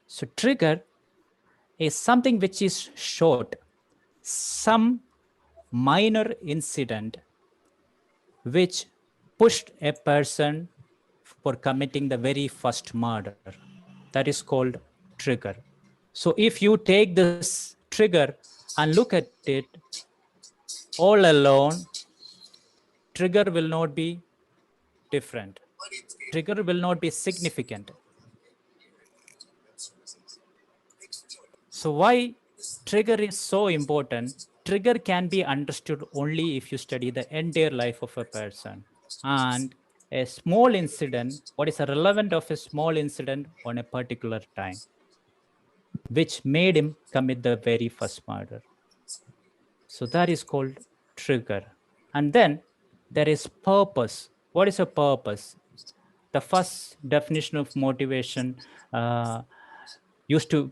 A: So trigger is something which is short, some minor incident which pushed a person for committing the very first murder. That is called trigger. So if you take this trigger and look at it all alone, trigger will not be different. Trigger will not be significant. So why trigger is so important? Trigger can be understood only if you study the entire life of a person. And a small incident, what is a relevant of a small incident on a particular time, which made him commit the very first murder. So that is called trigger. And then there is purpose. What is a purpose? The first definition of motivation used to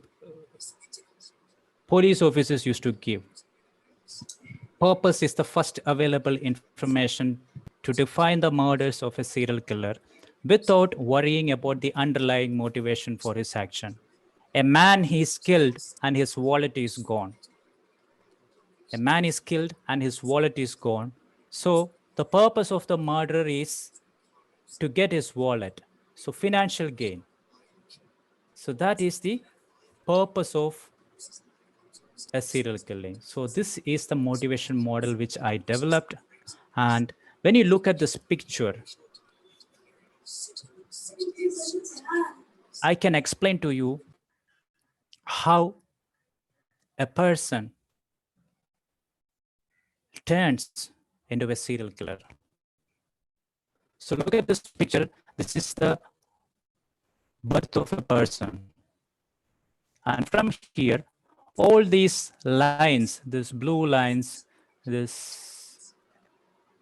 A: police officers used to give. Purpose is the first available information to define the murders of a serial killer without worrying about the underlying motivation for his action. A man is killed and his wallet is gone. A man is killed and his wallet is gone. So the purpose of the murderer is to get his wallet. So financial gain. So that is the purpose of a serial killing. So this is the motivation model which I developed. And when you look at this picture, I can explain to you how a person turns into a serial killer. So look at this picture. This is the birth of a person. And from here, all these lines, these blue lines, this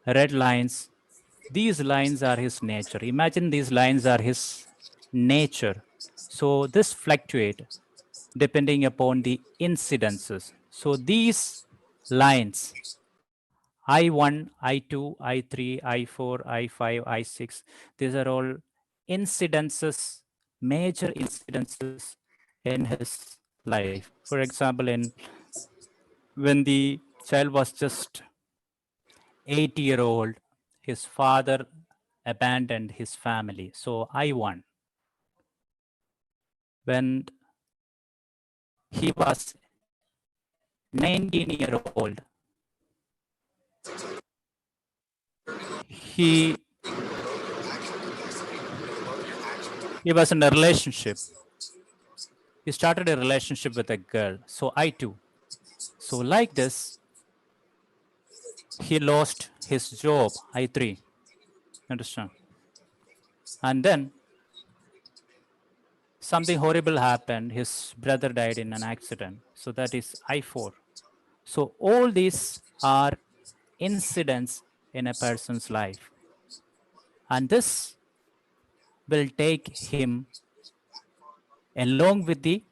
A: red lines, these lines are his nature. Imagine these lines are his nature. So this fluctuate depending upon the incidences. So these lines, I1, I2, I3, I4, I5, I6, these are all incidences, major incidences in his life. For example, when the child was just 8-year-old, his father abandoned his family. So I1. When he was 19-year-old, he was in a relationship. He started a relationship with a girl. So I2. So like this, he lost his job, I3. Understand? And then something horrible happened. His brother died in an accident. So that is I4. So all these are incidents in a person's life. And this will take him along with the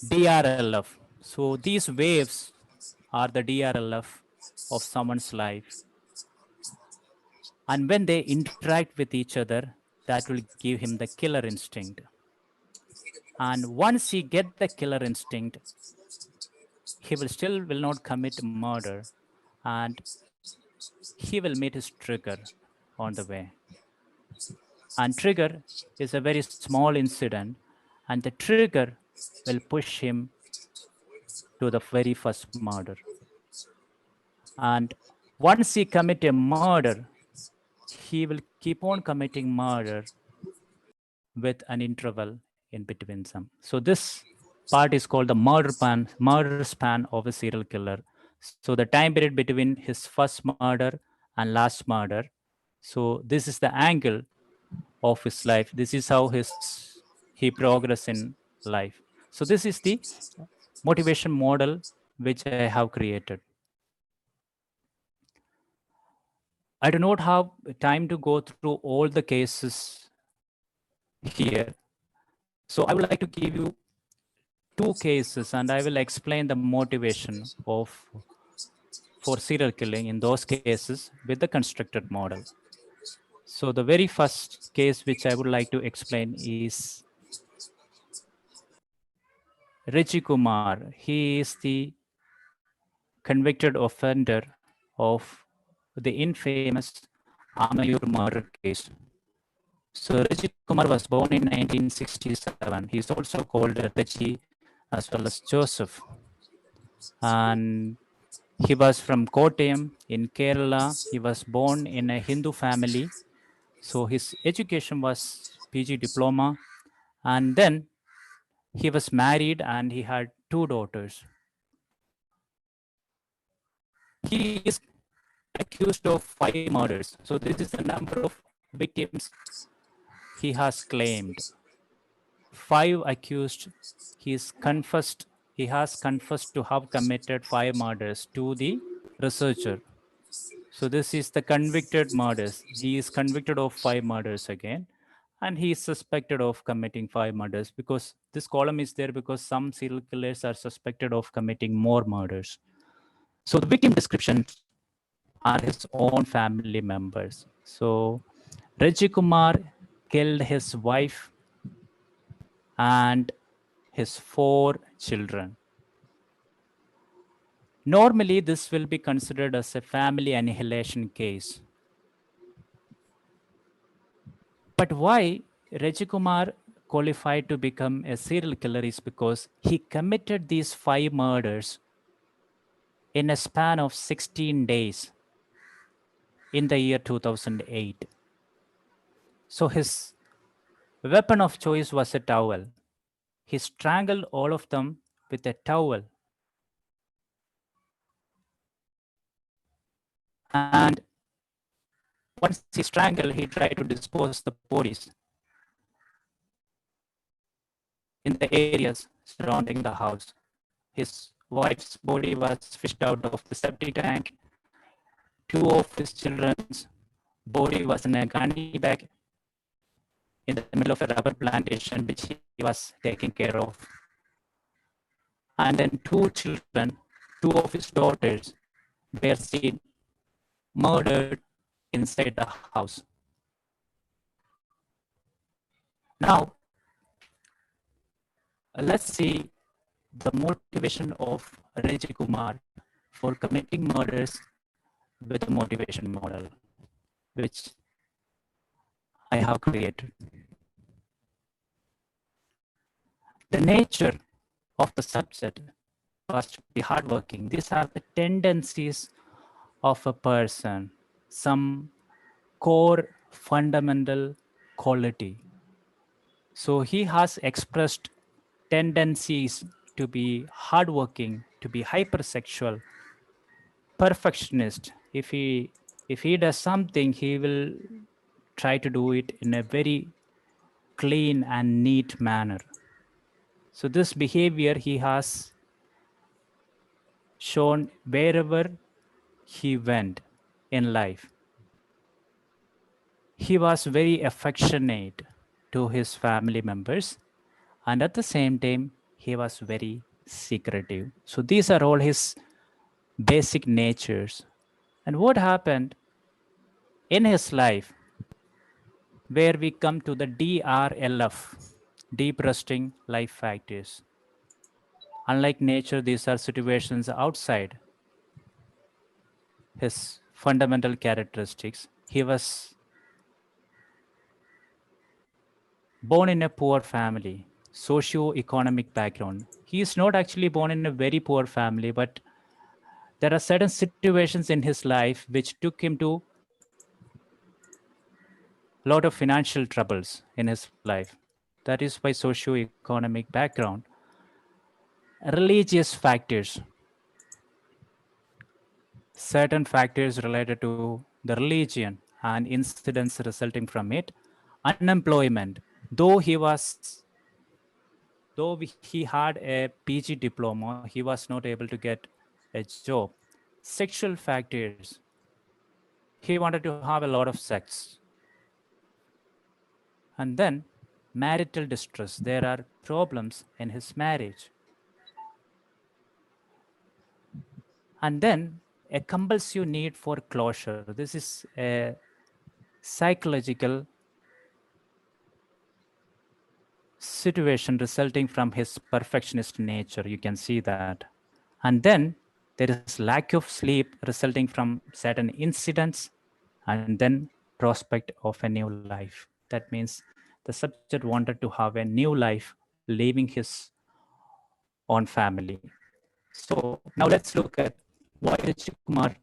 A: DRLF. So these waves are the DRLF of someone's life. And when they interact with each other, that will give him the killer instinct. And once he get the killer instinct, he will not commit murder, and he will meet his trigger on the way. And trigger is a very small incident, and the trigger will push him to the very first murder. And once he commit a murder, he will keep on committing murder with an interval in between them. So this part is called the murder span of a serial killer. So the time period between his first murder and last murder. So this is the angle of his life. This is how he progress in life. So this is the motivation model which I have created. I do not have time to go through all the cases here. So I would like to give you two cases and I will explain the motivation of for serial killing in those cases with the constructed model. So the very first case which I would like to explain is Rishi Kumar. He is the convicted offender of the infamous Amayur murder case. So Rishi Kumar was born in 1967. He is also called Rishi as well as Joseph. And he was from Kottayam in Kerala. He was born in a Hindu family. So his education was PG diploma. And then he was married and he had two daughters. He is accused of 5 murders. So this is the number of victims he has claimed. 5 accused. He has confessed to have committed 5 murders to the researcher. So this is the convicted murders. He is convicted of 5 murders again, and he is suspected of committing 5 murders because this column is there because some serial killers are suspected of committing more murders. So the victim descriptions are his own family members. So Raji Kumar killed his wife and his 4 children. Normally, this will be considered as a family annihilation case. But why Raji Kumar qualified to become a serial killer is because he committed these 5 murders in a span of 16 days in the year 2008. So his weapon of choice was a towel. He strangled all of them with a towel. And once he strangled, he tried to dispose the bodies in the areas surrounding the house. His wife's body was fished out of the septic tank. 2 of his children's body was in a gunny bag in the middle of a rubber plantation, which he was taking care of. And then 2 children, 2 of his daughters, were seen murdered inside the house. Now, let's see the motivation of Raji Kumar for committing murders with the motivation model, which I have created. The nature of the subject was to be hardworking. These are the tendencies of a person, some core fundamental quality. So he has expressed tendencies to be hardworking, to be hypersexual, perfectionist. If he does something, he will try to do it in a very clean and neat manner. So this behavior he has shown wherever he went in life. He was very affectionate to his family members, and at the same time, he was very secretive. So these are all his basic natures. And what happened in his life, where we come to the DRLF, deep resting life factors. Unlike nature, these are situations outside his fundamental characteristics. He was born in a poor family, socio-economic background. He is not actually born in a very poor family, but there are certain situations in his life which took him to a lot of financial troubles in his life. That is why socio-economic background. Religious factors, certain factors related to the religion and incidents resulting from it. Unemployment, though he had a PG diploma, he was not able to get a job. Sexual factors, he wanted to have a lot of sex. And then marital distress. There are problems in his marriage. And then a compulsive need for closure. This is a psychological situation resulting from his perfectionist nature. You can see that. And then there is lack of sleep resulting from certain incidents, and then prospect of a new life. That means the subject wanted to have a new life, leaving his own family. So now let's look at why Kumar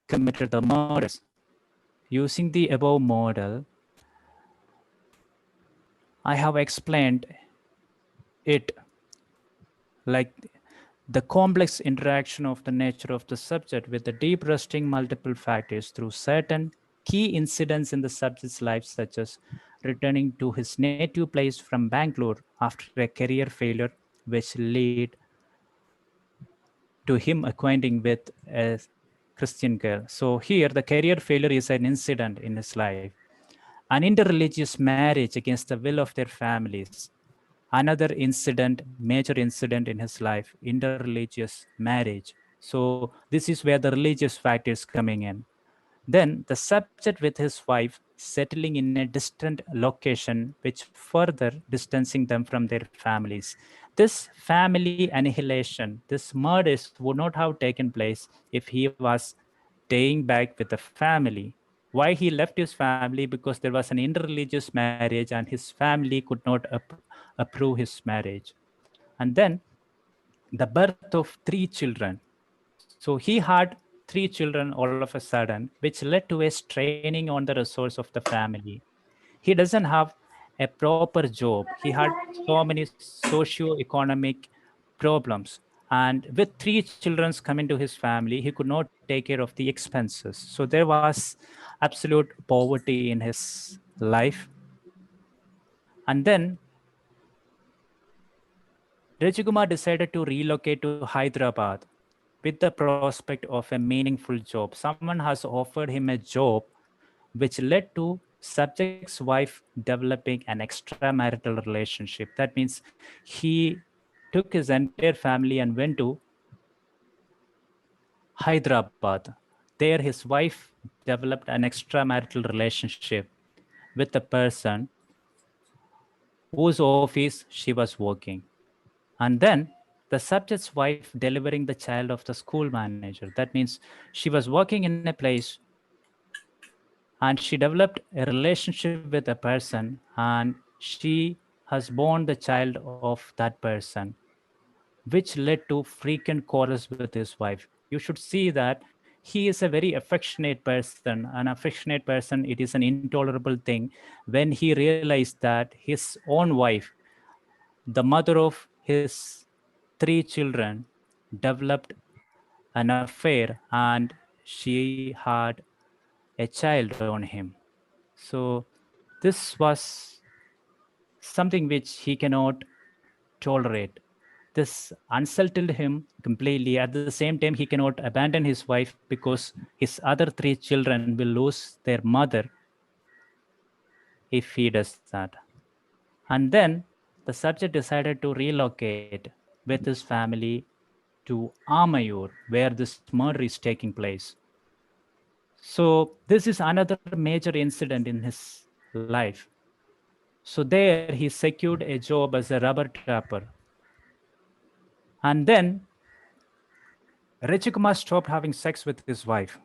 A: committed the murders. Using the above model, I have explained it like the complex interaction of the nature of the subject with the deep rusting multiple factors through certain key incidents in the subject's life, such as returning to his native place from Bangalore after a career failure, which lead to him acquainting with a Christian girl. So here the career failure is an incident in his life. An interreligious marriage against the will of their families. Another incident, major incident in his life, interreligious marriage. So this is where the religious factor is coming in. Then the subject with his wife settling in a distant location, which further distancing them from their families. This family annihilation, this murders would not have taken place if he was staying back with the family. Why he left his family? Because there was an interreligious marriage and his family could not approve his marriage. And then the birth of three children. So he had three children all of a sudden, which led to a straining on the resource of the family. He doesn't have a proper job. He had so many socio-economic problems. And with three children coming to his family, he could not take care of the expenses. So there was absolute poverty in his life. And then Rajakumar decided to relocate to Hyderabad with the prospect of a meaningful job. Someone has offered him a job, which led to subject's wife developing an extramarital relationship. That means he took his entire family and went to Hyderabad. There, his wife developed an extramarital relationship with a person whose office she was working. And then the subject's wife delivering the child of the school manager. That means she was working in a place and she developed a relationship with a person and she has born the child of that person, which led to frequent quarrels with his wife. You should see that he is a very affectionate person. An affectionate person, it is an intolerable thing when he realized that his own wife, the mother of his three children, developed an affair and she had a child on him. So this was something which he cannot tolerate. This unsettled him completely. At the same time, he cannot abandon his wife because his other three children will lose their mother if he does that. And then the subject decided to relocate with his family to Amayur, where this murder is taking place. So this is another major incident in his life. So there he secured a job as a rubber trapper. And then Rajakumar stopped having sex with his wife.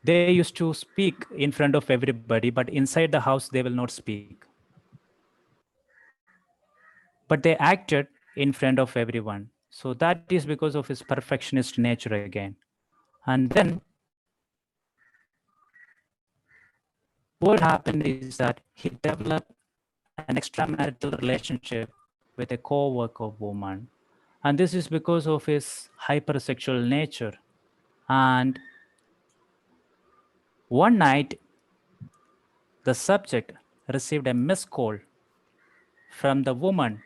A: They used to speak in front of everybody, but inside the house they will not speak. But they acted in front of everyone. So that is because of his perfectionist nature again. And then what happened is that he developed an extramarital relationship with a co-worker woman. And this is because of his hypersexual nature. And one night, the subject received a missed call from the woman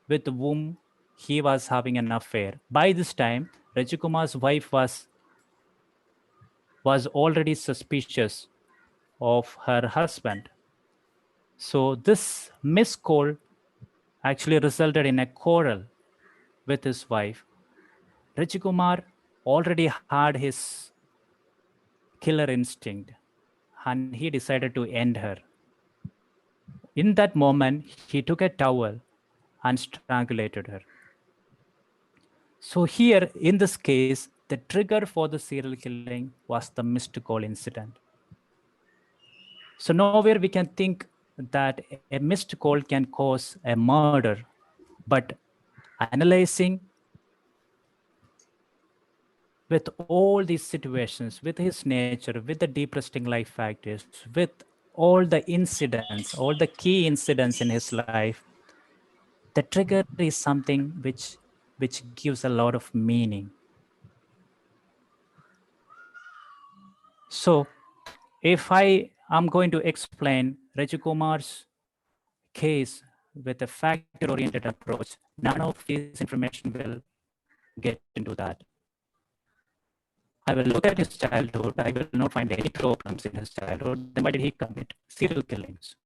A: with whom he was having an affair. By this time, Rajikumar's wife was already suspicious of her husband. So this missed call actually resulted in a quarrel with his wife. Kumar already had his killer instinct and he decided to end her. In that moment, he took a towel and strangulated her. So, here in this case, the trigger for the serial killing was the missed call incident. So, nowhere we can think that a missed call can cause a murder, but analyzing with all these situations, with his nature, with the depressing life factors, with all the incidents, all the key incidents in his life, the trigger is something which gives a lot of meaning. So if I am going to explain Rajikumar's case with a factor-oriented approach, none of this information will get into that. I will look at his childhood. I will not find any problems in his childhood. Then why did he commit serial killings?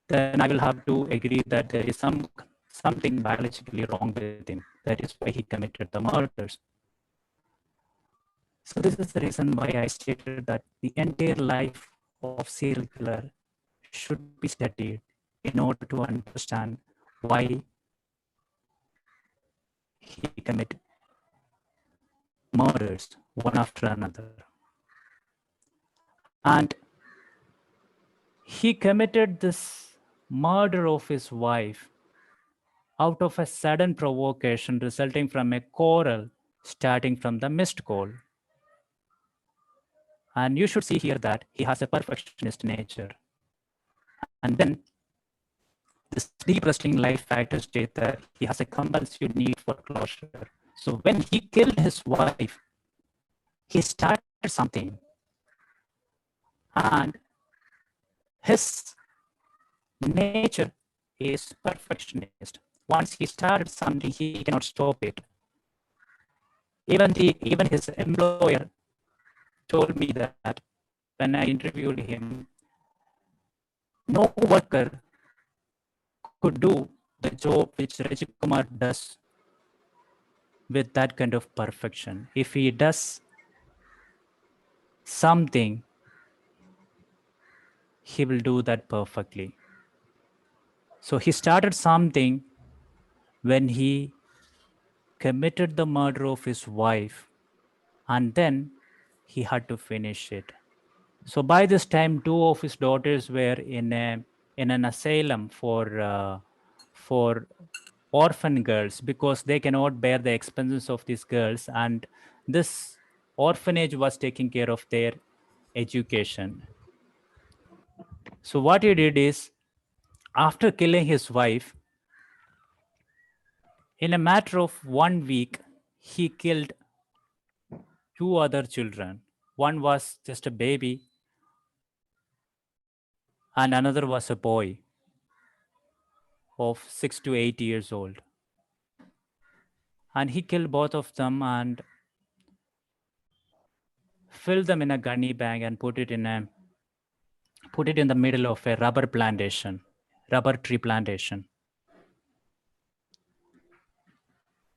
A: Then I will have to agree that there is something biologically wrong with him. That is why he committed the murders. So this is the reason why I stated that the entire life of serial killer should be studied in order to understand why he commit murders one after another. And he committed this murder of his wife out of a sudden provocation resulting from a quarrel starting from the missed call. And you should see here that he has a perfectionist nature. And then this depressing life factor state that he has a compulsive need for closure. So when he killed his wife, he started something. And his nature is perfectionist. Once he started something, he cannot stop it. Even his employer told me that when I interviewed him, no worker could do the job which Rajit Kumar does with that kind of perfection. If he does something, he will do that perfectly. So he started something when he committed the murder of his wife, and then he had to finish it. So by this time, two of his daughters were in an asylum for orphan girls because they cannot bear the expenses of these girls, and this orphanage was taking care of their education. So what he did is, after killing his wife, in a matter of 1 week, he killed two other children. One was just a baby, and another was a boy of 6 to 8 years old. And he killed both of them and filled them in a gunny bag and put it in the middle of a rubber tree plantation.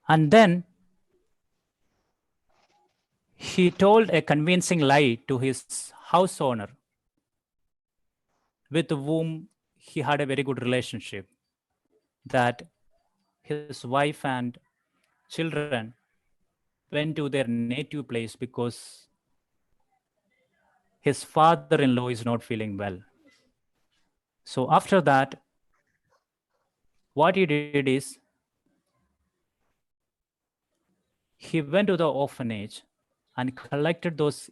A: And then he told a convincing lie to his house owner, with whom he had a very good relationship, that his wife and children went to their native place because his father-in-law is not feeling well. So after that, what he did is, he went to the orphanage and collected those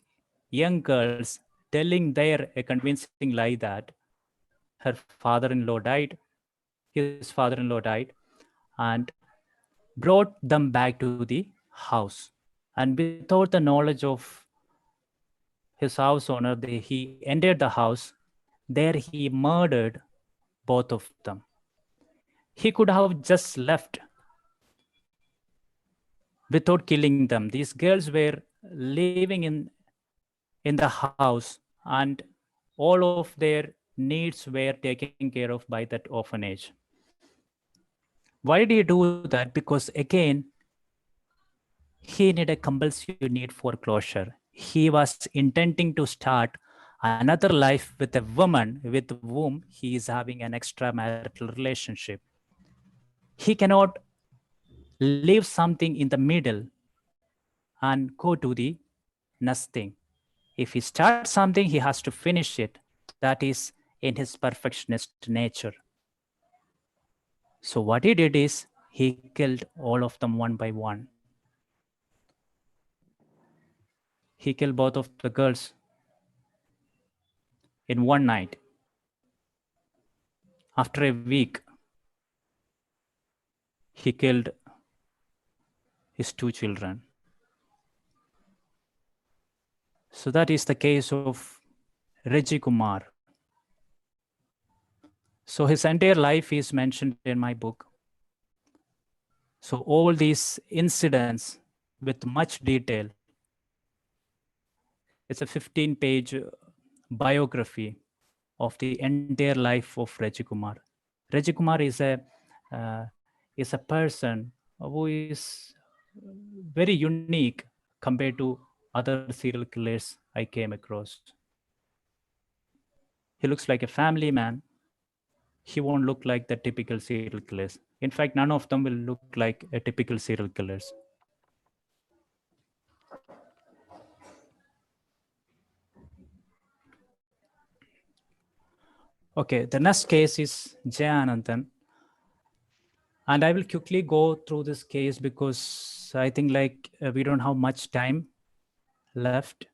A: young girls, telling their a convincing lie that her father-in-law died, his father-in-law died, and brought them back to the house. And without the knowledge of his house owner, he entered the house. There he murdered both of them. He could have just left without killing them. These girls were living in the house, and all of their needs were taken care of by that orphanage. Why did he do that? Because again, he needed a compulsive need for closure. He was intending to start another life with a woman with whom he is having an extramarital relationship. He cannot leave something in the middle and go to the next thing. If he starts something, he has to finish it. That is in his perfectionist nature. So, what he did is he killed all of them one by one. He killed both of the girls in one night. After a week, he killed his two children. So, that is the case of Reggie Kumar. So, his entire life is mentioned in my book. So, all these incidents with much detail. It's a 15-page biography of the entire life of Reggie Kumar. Reggie Kumar is a person who is very unique compared to other serial killers I came across. He looks like a family man. He won't look like the typical serial killers. In fact, none of them will look like a typical serial killers. Okay, the next case is Jay Anandan. And I will quickly go through this case because I think we don't have much time left.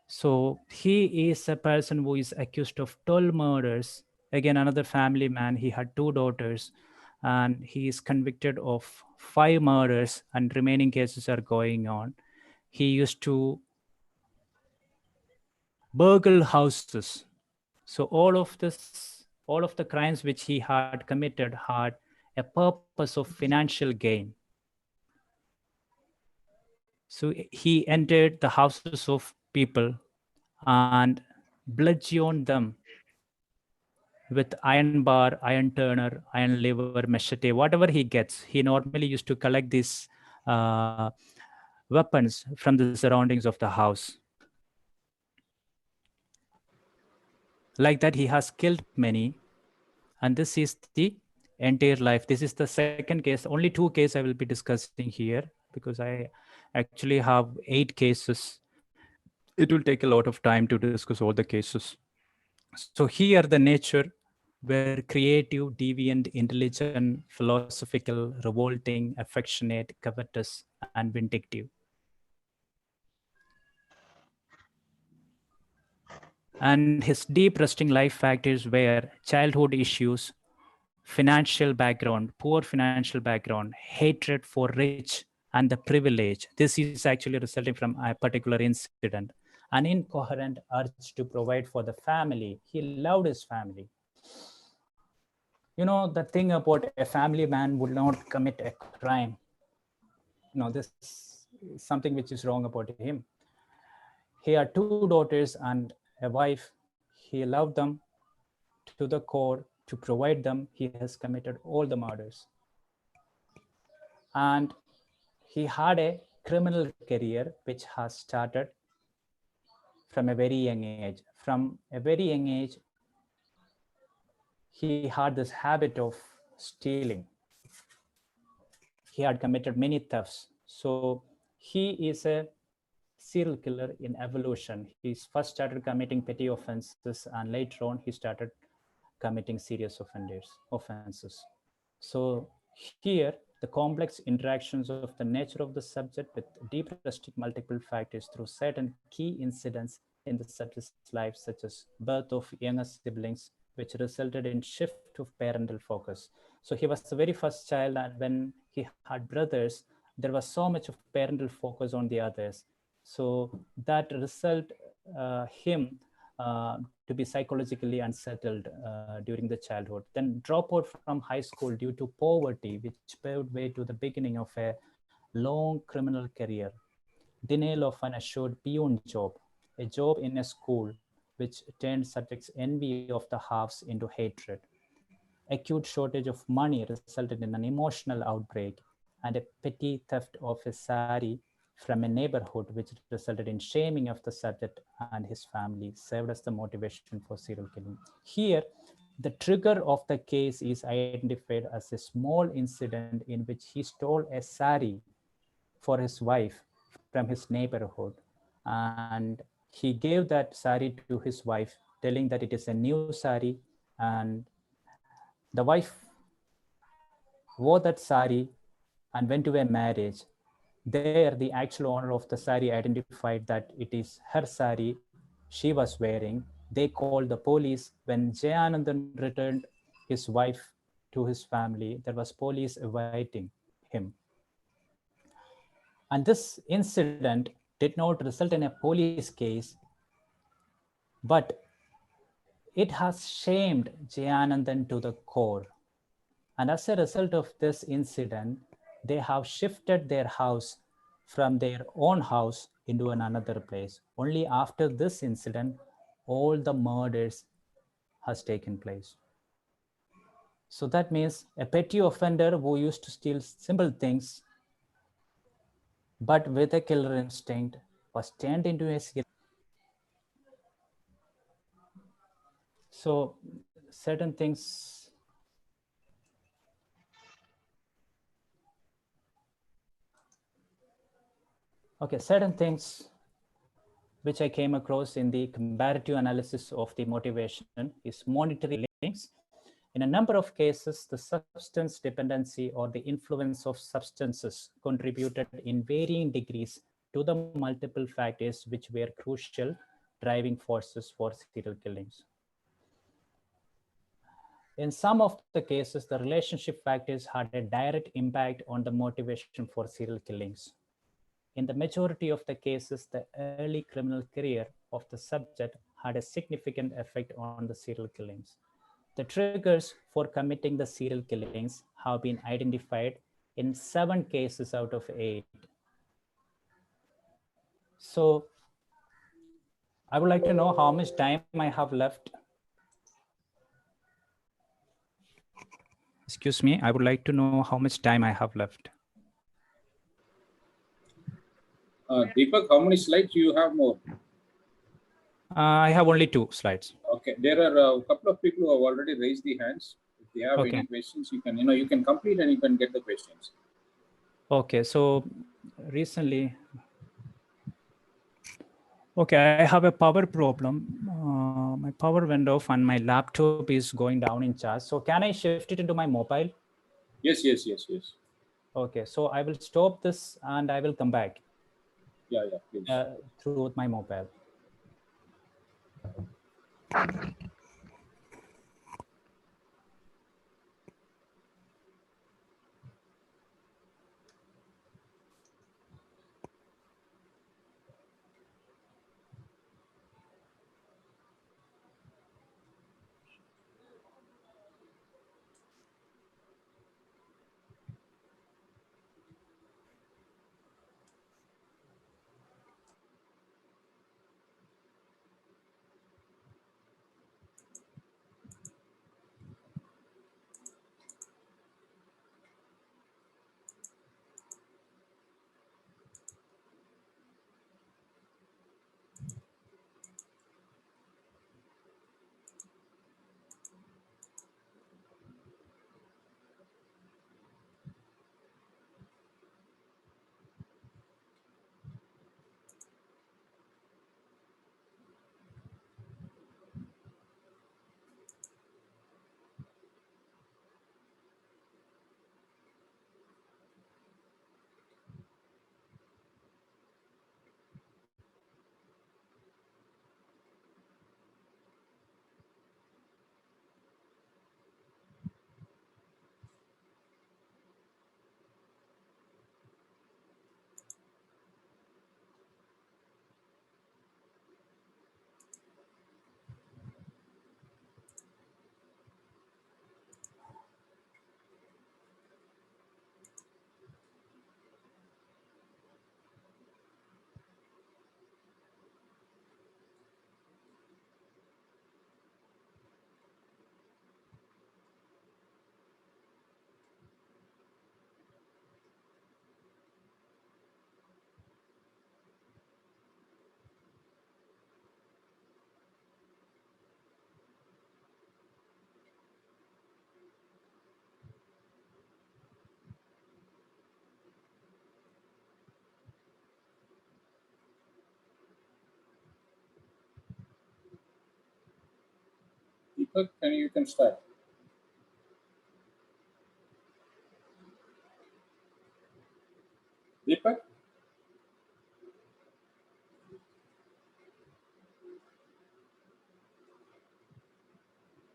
A: So he is a person who is accused of 12 murders. Again, another family man. He had two daughters, and he is convicted of 5 murders, and remaining cases are going on. He used to burgle houses. So all of the crimes which he had committed had a purpose of financial gain. So he entered the houses of people and bludgeoned them with iron bar, iron turner, iron lever, machete, whatever he gets. He normally used to collect these uh, weapons from the surroundings of the house. Like that, he has killed many. And this is the entire life. This is the second case. Only 2 cases I will be discussing here because I actually have 8 cases. It will take a lot of time to discuss all the cases. So here the nature were creative, deviant, intelligent, philosophical, revolting, affectionate, covetous, and vindictive. And his deep resting life factors were childhood issues, financial background, poor financial background, hatred for rich and the privileged. This is actually resulting from a particular incident. An incoherent urge to provide for the family. He loved his family. The thing about a family man would not commit a crime. This is something which is wrong about him. He had 2 daughters and a wife. He loved them to the core. To provide them, he has committed all the murders. And he had a criminal career which has started from a very young age. From a very young age, he had this habit of stealing. He had committed many thefts. So he is a serial killer in evolution. He first started committing petty offenses, and later on he started committing serious offenses. So here, the complex interactions of the nature of the subject with deep rustic multiple factors through certain key incidents in the subject's life, such as birth of younger siblings, which resulted in shift of parental focus. So he was the very first child, and when he had brothers, there was so much of parental focus on the others. So that result him to be psychologically unsettled during the childhood. Then drop out from high school due to poverty, which paved way to the beginning of a long criminal career. Denial of an assured peon job, a job in a school which turned subjects' envy of the halves into hatred. Acute shortage of money resulted in an emotional outbreak, and a petty theft of a sari from a neighborhood, which resulted in shaming of the subject and his family, served as the motivation for serial killing. Here, the trigger of the case is identified as a small incident in which he stole a sari for his wife from his neighborhood, and he gave that sari to his wife, telling that it is a new sari, and the wife wore that sari and went to a marriage. There, the actual owner of the sari identified that it is her sari she was wearing. They called the police. When Jayanandan returned his wife to his family, there was police awaiting him. And this incident did not result in a police case, but it has shamed Jayanandan to the core. And as a result of this incident, they have shifted their house from their own house into another place. Only after this incident, all the murders has taken place. So that means a petty offender who used to steal simple things, but with a killer instinct, was turned into a serial. So certain things. Okay, certain things which I came across in the comparative analysis of the motivation is monetary links. In a number of cases, the substance dependency or the influence of substances contributed in varying degrees to the multiple factors which were crucial driving forces for serial killings. In some of the cases, the relationship factors had a direct impact on the motivation for serial killings. In the majority of the cases, the early criminal career of the subject had a significant effect on the serial killings. The triggers for committing the serial killings have been identified in 7 cases out of 8. So I would like to know how much time I have left. Excuse me, I would like to know how much time I have left.
D: Deepak, how many slides you have more?
A: I have only 2 slides.
D: Okay, there are a couple of people who have already raised the hands. If they have any questions, you can complete and you can get the questions.
A: Okay, so recently, okay, I have a power problem. My power went off and my laptop is going down in charge. So can I shift it into my mobile?
D: Yes.
A: Okay, so I will stop this and I will come back.
D: Yeah, please.
A: Through my mobile.
D: Deepak, you can start. Deepak?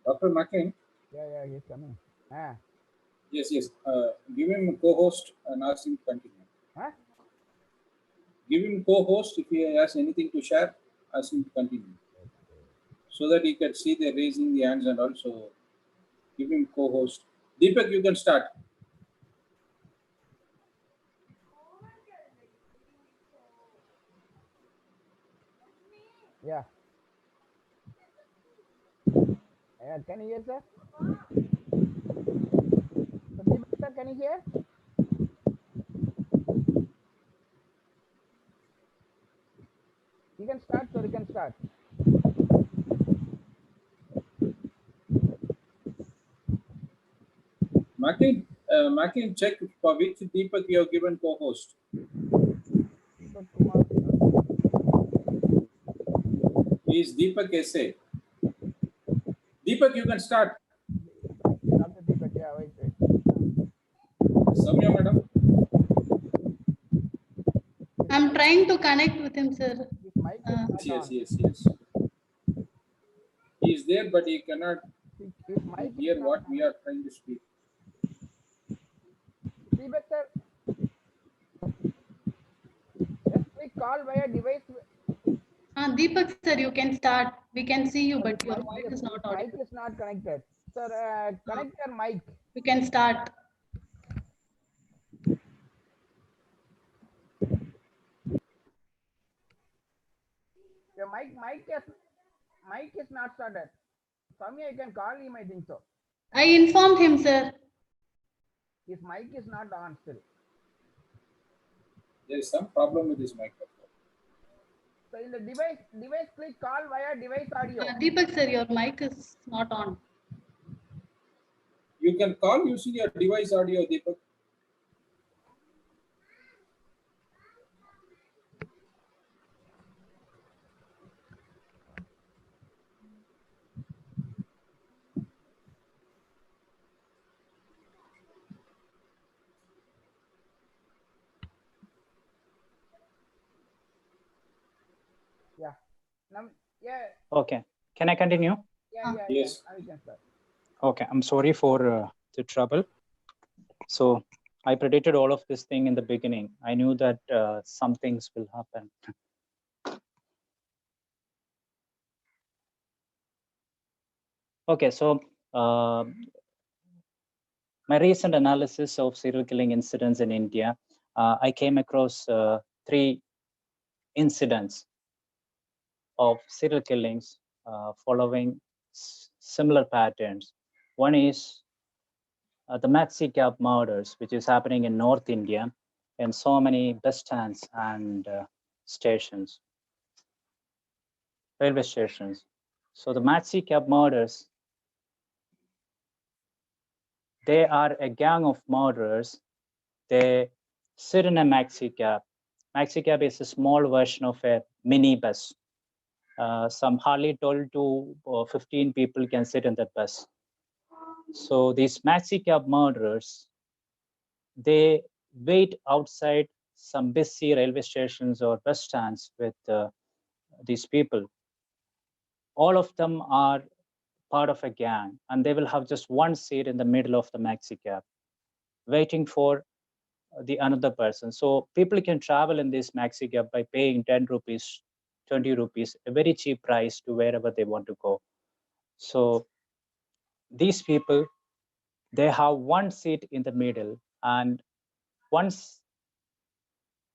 D: Dr. Makin?
C: Yeah, he's coming.
D: Yes. Give him a co-host and ask him to continue.
C: Huh?
D: Give him co-host. If he has anything to share, ask him to continue. So that he can see they're raising the hands and also give him co-host. Deepak, you can start.
C: Yeah. Can you hear, sir? So, Deepak, sir, can you hear? You can start, sir. You can start.
D: Makin, check for which Deepak you have given co-host.
C: Deepak Kumar.
D: Is Deepak essay. Deepak, you can start.
C: Dr. Deepak, yeah, wait.
D: Samya, madam.
B: I'm trying to connect with him, sir.
C: His mic is not
D: Yes.
C: on.
D: He is there, but he cannot
C: His mic is
D: hear
C: not
D: what
C: on.
D: we are trying to speak.
C: Deepak, sir. Just click call via device.
B: Deepak, sir, you can start. We can see you, but your
C: Mic
B: voice is not
C: mic
B: audible.
C: is not connected. Sir, connect your mic.
B: You can start.
C: Your mic is not started. Samya, you can call him, I think so.
B: I informed him, sir.
C: His mic is not on still.
D: There is some problem with his microphone.
C: So in the device click call via device audio.
B: Deepak, sir, your mic is not on.
D: You can call using your device audio, Deepak.
C: Yeah. Now, yeah.
A: Okay. Can I continue?
C: Yeah.
D: Yes.
C: Now you can start.
A: Okay. I'm sorry for the trouble. So I predicted all of this thing in the beginning. I knew that some things will happen. Okay. So my recent analysis of serial killing incidents in India, I came across 3 incidents of serial killings following similar patterns. One is the Maxi cab murders, which is happening in North India, in so many bus stands and stations, railway stations. So the Maxi cab murders, they are a gang of murderers. They sit in a Maxi cab. Maxi cab is a small version of a mini bus. Some hardly 12 to 15 people can sit in that bus. So these Maxi cab murderers, they wait outside some busy railway stations or bus stands with these people. All of them are part of a gang, and they will have just one seat in the middle of the Maxi cab, waiting for the another person. So people can travel in this Maxi cab by paying 10 rupees, 20 rupees, a very cheap price to wherever they want to go. So these people, they have one seat in the middle, and once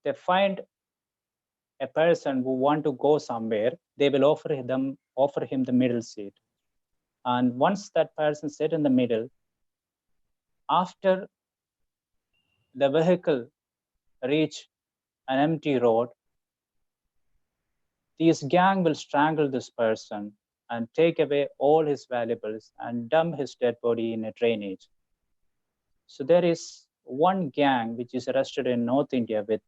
A: they find a person who want to go somewhere, they will offer him the middle seat. And once that person sit in the middle, after the vehicle reach an empty road, this gang will strangle this person and take away all his valuables and dump his dead body in a drainage. So there is one gang which is arrested in North India with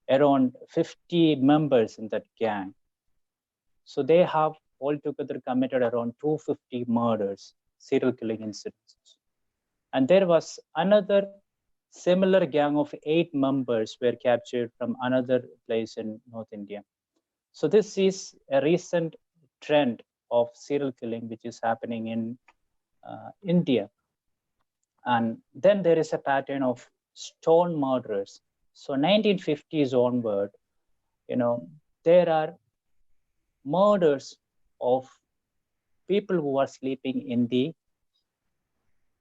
A: around 50 members in that gang. So they have altogether committed around 250 murders, serial killing incidents. And there was another similar gang of 8 members were captured from another place in North India. So this is a recent trend of serial killing which is happening in India. And then there is a pattern of stone murderers. So 1950s onward, there are murders of people who are sleeping in the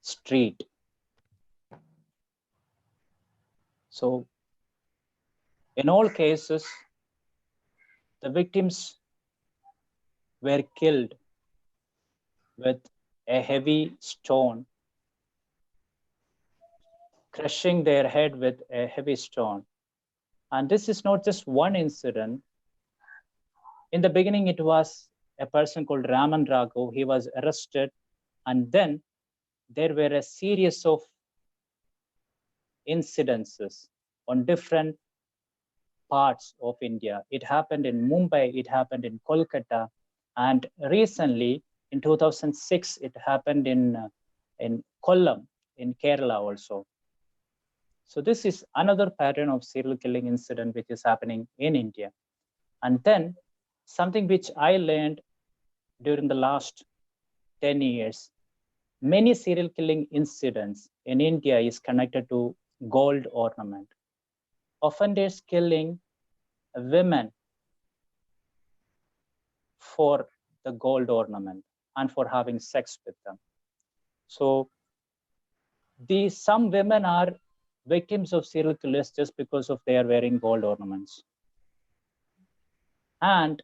A: street. So in all cases, the victims were killed with a heavy stone, crushing their head with a heavy stone. And this is not just one incident. In the beginning, it was a person called Raman Raghav. He was arrested, and then there were a series of incidences on different parts of India. It happened in Mumbai, it happened in Kolkata, and recently in 2006, it happened in Kollam, in Kerala also. So this is another pattern of serial killing incident which is happening in India. And then something which I learned during the last 10 years, many serial killing incidents in India is connected to gold ornament. Offenders killing women for the gold ornament and for having sex with them. So some women are victims of serial killers just because of they are wearing gold ornaments. And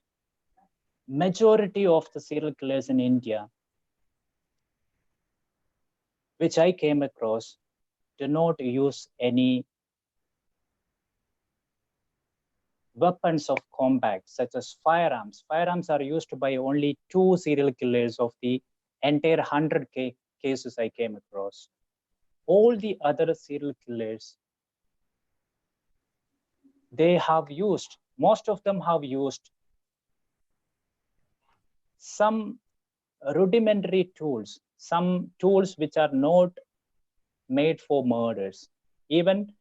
A: majority of the serial killers in India, which I came across, do not use any weapons of combat, such as firearms. Firearms are used by only 2 serial killers of the entire 100 cases I came across. All the other serial killers, most of them have used some rudimentary tools, some tools which are not made for murders. Even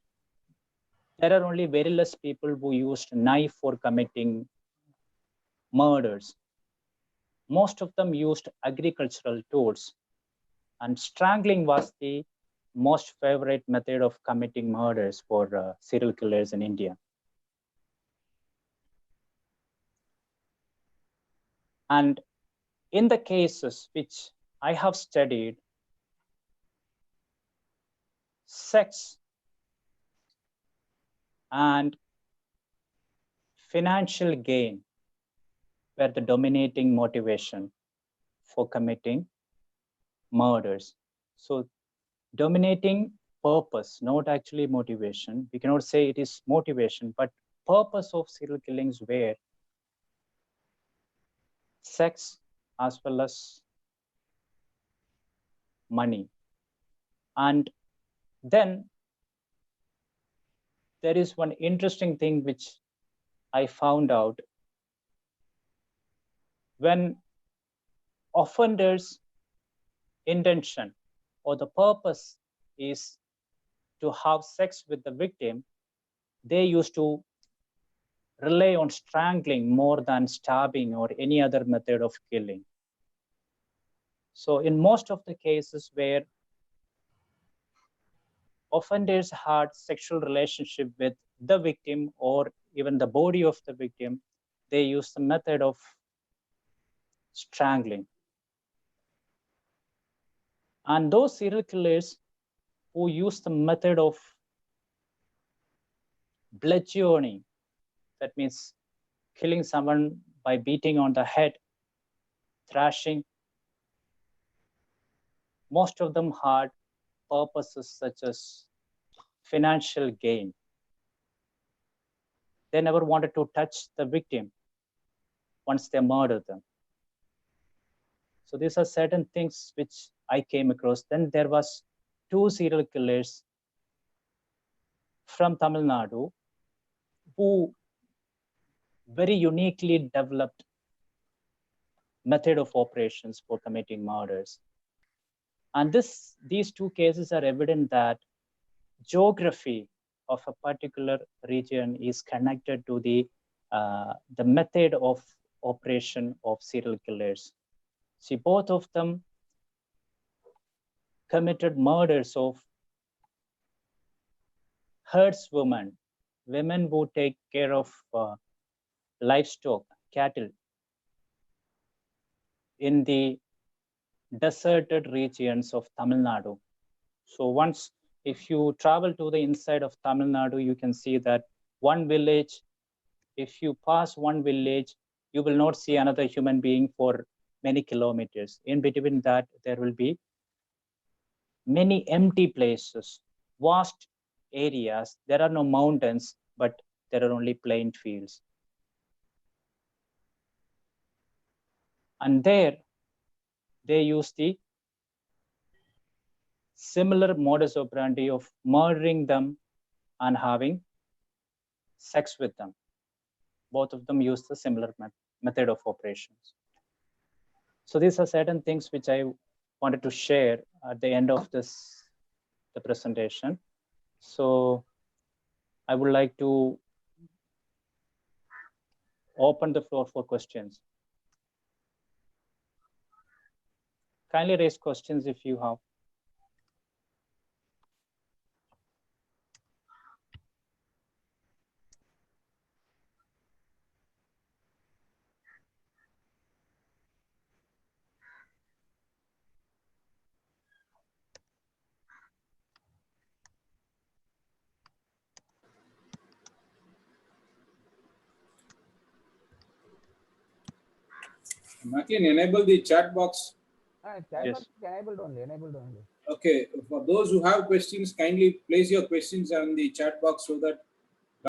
A: there are only very less people who used knife for committing murders. Most of them used agricultural tools, and strangling was the most favorite method of committing murders for serial killers in India. And in the cases which I have studied, sex and financial gain were the dominating motivation for committing murders. So dominating purpose, not actually motivation. We cannot say it is motivation, but purpose of serial killings were sex as well as money. And then there is one interesting thing which I found out. When offenders' intention or the purpose is to have sex with the victim, they used to rely on strangling more than stabbing or any other method of killing. So in most of the cases where offenders had sexual relationship with the victim or even the body of the victim, they used the method of strangling. And those serial killers who use the method of bludgeoning, that means killing someone by beating on the head, thrashing, most of them had purposes such as financial gain. They never wanted to touch the victim once they murdered them. So these are certain things which I came across. Then there was 2 serial killers from Tamil Nadu who very uniquely developed method of operations for committing murders. And these two cases are evident that geography of a particular region is connected to the method of operation of serial killers. See, both of them committed murders of herdswomen, women who take care of livestock, cattle, in the deserted regions of Tamil Nadu. So once, if you travel to the inside of Tamil Nadu, you can see that one village, if you pass one village, you will not see another human being for many kilometers. In between that, there will be many empty places, vast areas. There are no mountains, but there are only plain fields. And there, they use the similar modus operandi of murdering them and having sex with them. Both of them use the similar method of operations. So these are certain things which I wanted to share at the end of the presentation. So I would like to open the floor for questions. Kindly raise questions if you have.
D: Maclean, enable the chat box.
C: Chat
A: Yes.
C: box is enabled only.
D: Okay, for those who have questions, kindly place your questions on the chat box so that